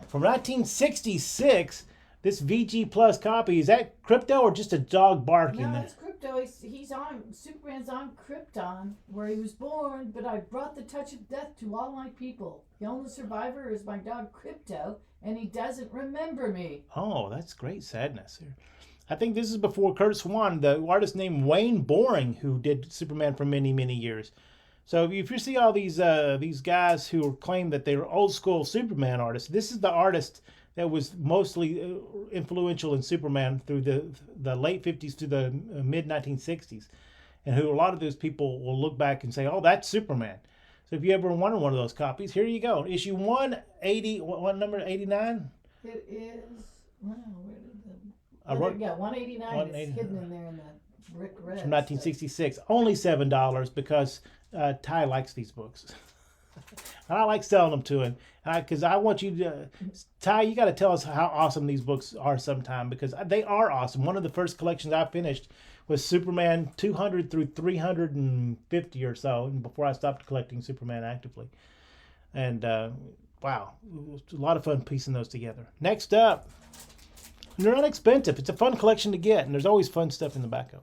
From 1966, this VG Plus copy, is that Crypto or just a dog barking No, there? it's Crypto. He's on, Superman's on Krypton, where he was born, but I brought the touch of death to all my people. The only survivor is my dog Crypto, and he doesn't remember me. Oh, that's great sadness here. I think this is before Kurt Swan, the artist named Wayne Boring, who did Superman for many, many years. So if you see all these guys who claim that they're old school Superman artists, this is the artist that was mostly influential in Superman through the late 50s to the mid 1960s, and who a lot of those people will look back and say, "Oh, that's Superman." So if you ever wanted one of those copies, here you go. Issue 180, what number? 89. It is. Wow, where did the? I wrote, Yeah, 189 is 189. hidden in there in the brick red. from 1966. Only $7 because Ty likes these books. And I like selling them to him because I want you to, Ty, you got to tell us how awesome these books are sometime, because they are awesome. One of the first collections I finished was Superman 200 through 350 or so, and before I stopped collecting Superman actively. And wow, it was a lot of fun piecing those together. Next up, and they're not expensive. It's a fun collection to get, and there's always fun stuff in the back of them.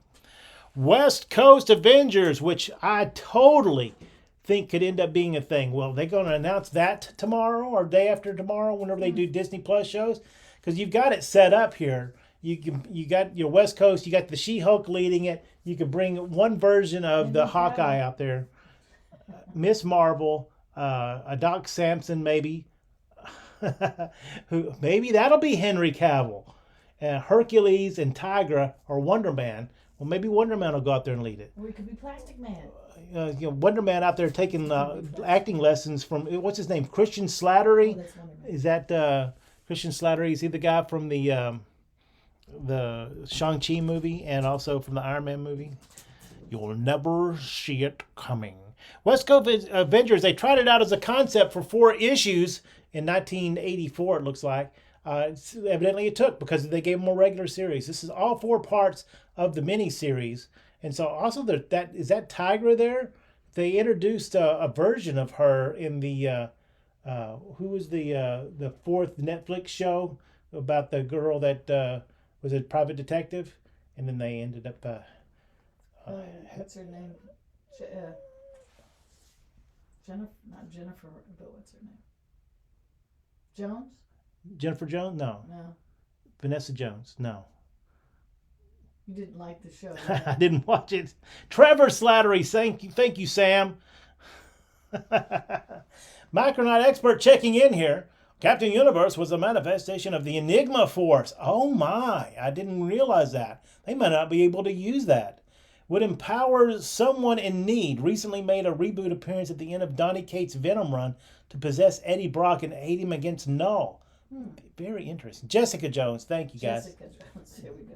West Coast Avengers, which I totally think could end up being a thing. Well, they're going to announce that tomorrow or day after tomorrow, whenever they do Disney Plus shows, because you've got it set up here. You got your West Coast. You got the She-Hulk leading it. You could bring one version of the Hawkeye out there, Miss Marvel, a Doc Samson maybe. Who maybe that'll be Henry Cavill, Hercules and Tigra or Wonder Man. Well, maybe Wonder Man will go out there and lead it. Or it could be Plastic Man. Wonder Man out there taking acting lessons from, what's his name, Christian Slattery. Oh, that's Wonder Man. Is that Christian Slattery? Is he the guy from the Shang-Chi movie and also from the Iron Man movie? You'll never see it coming. West Coast Avengers, they tried it out as a concept for 4 issues in 1984, it looks like. Evidently it took, because they gave them a regular series. This is all 4 parts of the mini-series. And so also is that Tigra there? They introduced a version of her in the who was the 4th Netflix show about the girl that was a private detective, and then they ended up What's her name? Jennifer, not Jennifer, but what's her name? Jones? Jennifer Jones? No. No, Vanessa Jones? No. you didn't like the show. I didn't watch it. Trevor Slattery, thank you, Sam. Micronaut expert checking in here. Captain Universe was a manifestation of the Enigma Force. Oh my, I didn't realize that. They might not be able to use that. Would empower someone in need. Recently made a reboot appearance at the end of Donny Cates' Venom run to possess Eddie Brock and aid him against Null. Very interesting. Jessica Jones, thank you guys. Jessica Jones, here we go.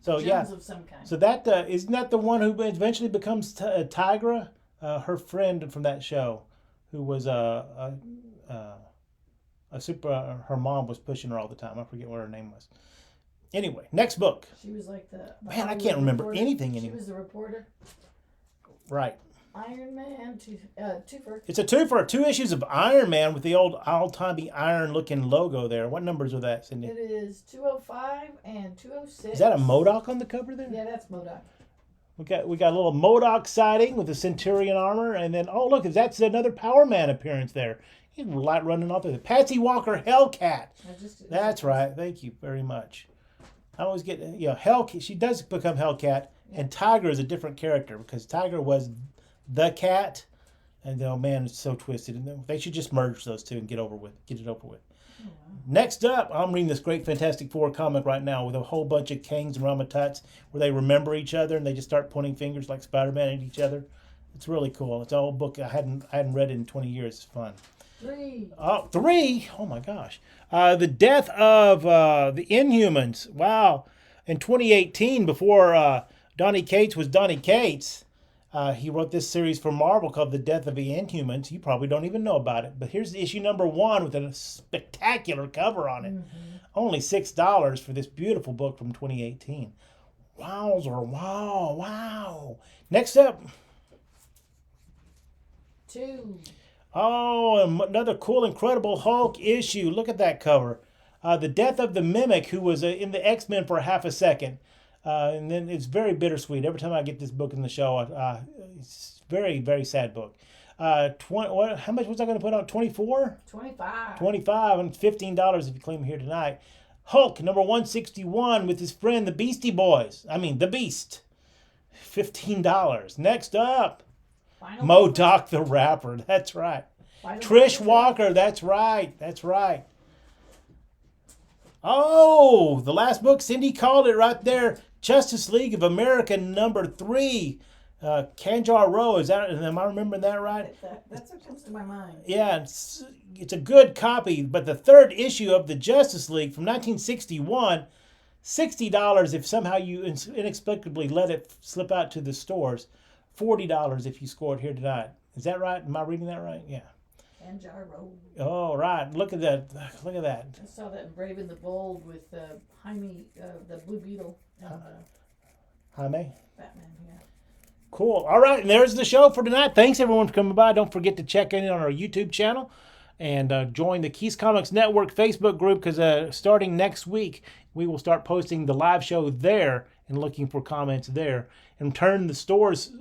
So Jones yeah, of some kind. so that isn't that the one who eventually becomes Tigra? Her friend from that show, who was a super. Her mom was pushing her all the time. I forget what her name was. Anyway, next book. She was like the Man, I Hollywood can't remember reporter. anything She anymore. was the reporter. Right. Iron Man twofer. It's a twofer, 2 issues of Iron Man with the old-timey iron-looking logo there. What numbers are that, Cindy? It is 205 and 206. Is that a MODOK on the cover there? Yeah, that's MODOK. We got a little MODOK sighting with the Centurion armor, and then oh look, that's another Power Man appearance there. He's light running off there. Patsy Walker Hellcat. That's right. Thank you very much. I always get Hellcat. She does become Hellcat, and Tiger is a different character because Tiger was the cat, and oh man, it's so twisted. And they should just merge those two and get it over with. Next up, I'm reading this great Fantastic Four comic right now with a whole bunch of Kangs and Ramatuts where they remember each other and they just start pointing fingers like Spider-Man at each other. It's really cool. It's an old book. I hadn't read it in 20 years. It's fun. 3. Oh, 3? Oh my gosh. The death of the Inhumans. Wow. In 2018, before Donny Cates was Donny Cates, he wrote this series for Marvel called The Death of the Inhumans. You probably don't even know about it. But here's issue number 1 with a spectacular cover on it. Mm-hmm. Only $6 for this beautiful book from 2018. Wowzer, wow. Next up. 2. Oh, another cool, Incredible Hulk issue. Look at that cover. The death of the Mimic, who was in the X-Men for half a second. And then it's very bittersweet. Every time I get this book in the show, it's very, very sad book. How much was I going to put on? 24? 25. 25 and $15 if you claim here tonight. Hulk, number 161 with his friend, the Beastie Boys. The Beast. $15. Next up. MODOK the Rapper. That's right. Trish Walker. That's right. Oh, the last book, Cindy called it right there. Justice League of America number 3. Kanjar Row. Am I remembering that right? That's what comes to my mind. Yeah, it's a good copy. But the 3rd issue of the Justice League from 1961, $60 if somehow you inexplicably let it slip out to the stores. $40 if you scored here tonight. Is that right? Am I reading that right? Yeah. Kanjar Row. Oh, right. Look at that. I saw that in Brave and the Bold with Jaime, the Blue Beetle. And, Jaime? Batman, yeah. Cool. All right, and there's the show for tonight. Thanks, everyone, for coming by. Don't forget to check in on our YouTube channel and join the Keys Comics Network Facebook group because starting next week, we will start posting the live show there and looking for comments there and turn the store's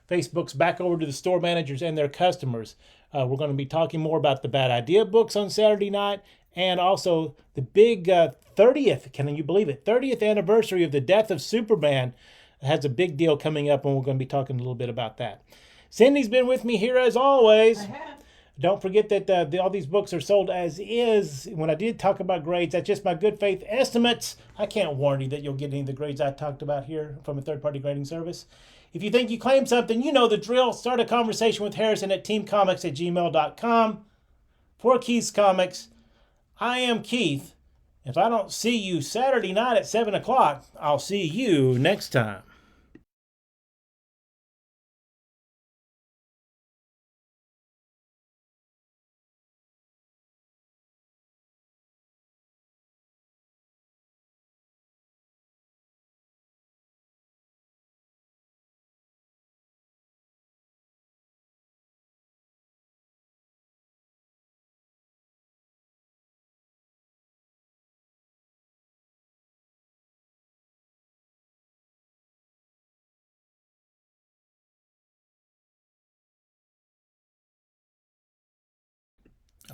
Facebooks back over to the store managers and their customers. We're going to be talking more about the Bad Idea books on Saturday night and also the big 30th, can you believe it, 30th anniversary of the death of Superman. It has a big deal coming up, and we're going to be talking a little bit about that. Cindy's been with me here as always. I have. Don't forget that all these books are sold as is. When I did talk about grades, that's just my good faith estimates. I can't warn you that you'll get any of the grades I talked about here from a third-party grading service. If you think you claim something, you know the drill. Start a conversation with Harrison at teamcomics@gmail.com. For Keith's Comics, I am Keith. If I don't see you Saturday night at 7 o'clock, I'll see you next time.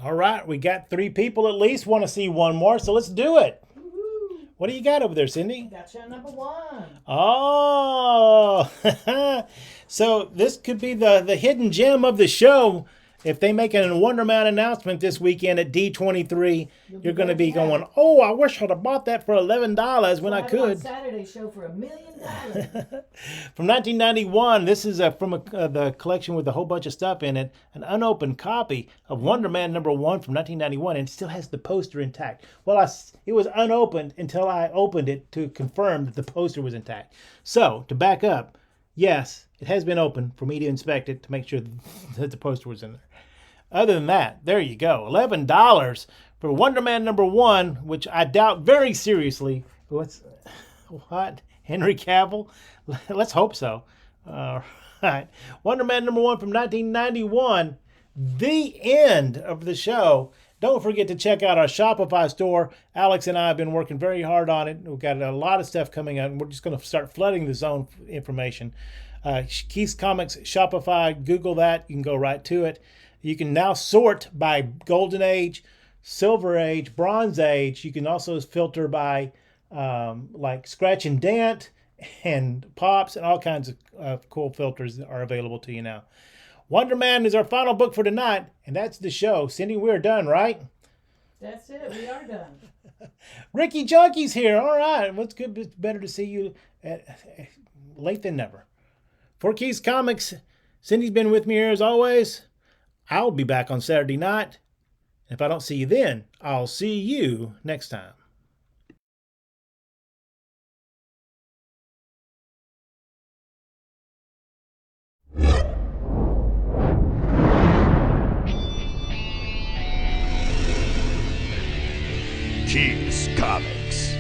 All right, we got 3 people at least. Want to see one more, so let's do it. Woo-hoo. What do you got over there, Cindy? Gotcha number 1. Oh, so this could be the hidden gem of the show. If they make a Wonder Man announcement this weekend at D23, you're going to be going, oh, I wish I'd have bought that for $11 when I could. Saturday show for $1 million. From 1991, this is from the collection with a whole bunch of stuff in it, an unopened copy of Wonder Man number 1 from 1991, and it still has the poster intact. Well, it was unopened until I opened it to confirm that the poster was intact. So, to back up, yes, it has been opened for me to inspect it to make sure that the poster was in there. Other than that, there you go. $11 for Wonder Man number 1, which I doubt very seriously. What? Henry Cavill? Let's hope so. right. Wonder Man #1 from 1991. The end of the show. Don't forget to check out our Shopify store. Alex and I have been working very hard on it. We've got a lot of stuff coming out, and we're just going to start flooding the zone information. Keith's Comics Shopify, Google that. You can go right to it. You can now sort by Golden Age, Silver Age, Bronze Age. You can also filter by like Scratch and Dent and Pops, and all kinds of cool filters are available to you now. Wonder Man is our final book for tonight, and that's the show. Cindy, we're done, right? That's it. We are done. Ricky Junkies here. All right. What's good? It's better to see you late than never. For Keith's Comics, Cindy's been with me here as always. I'll be back on Saturday night. If I don't see you then, I'll see you next time. Keith's Comics.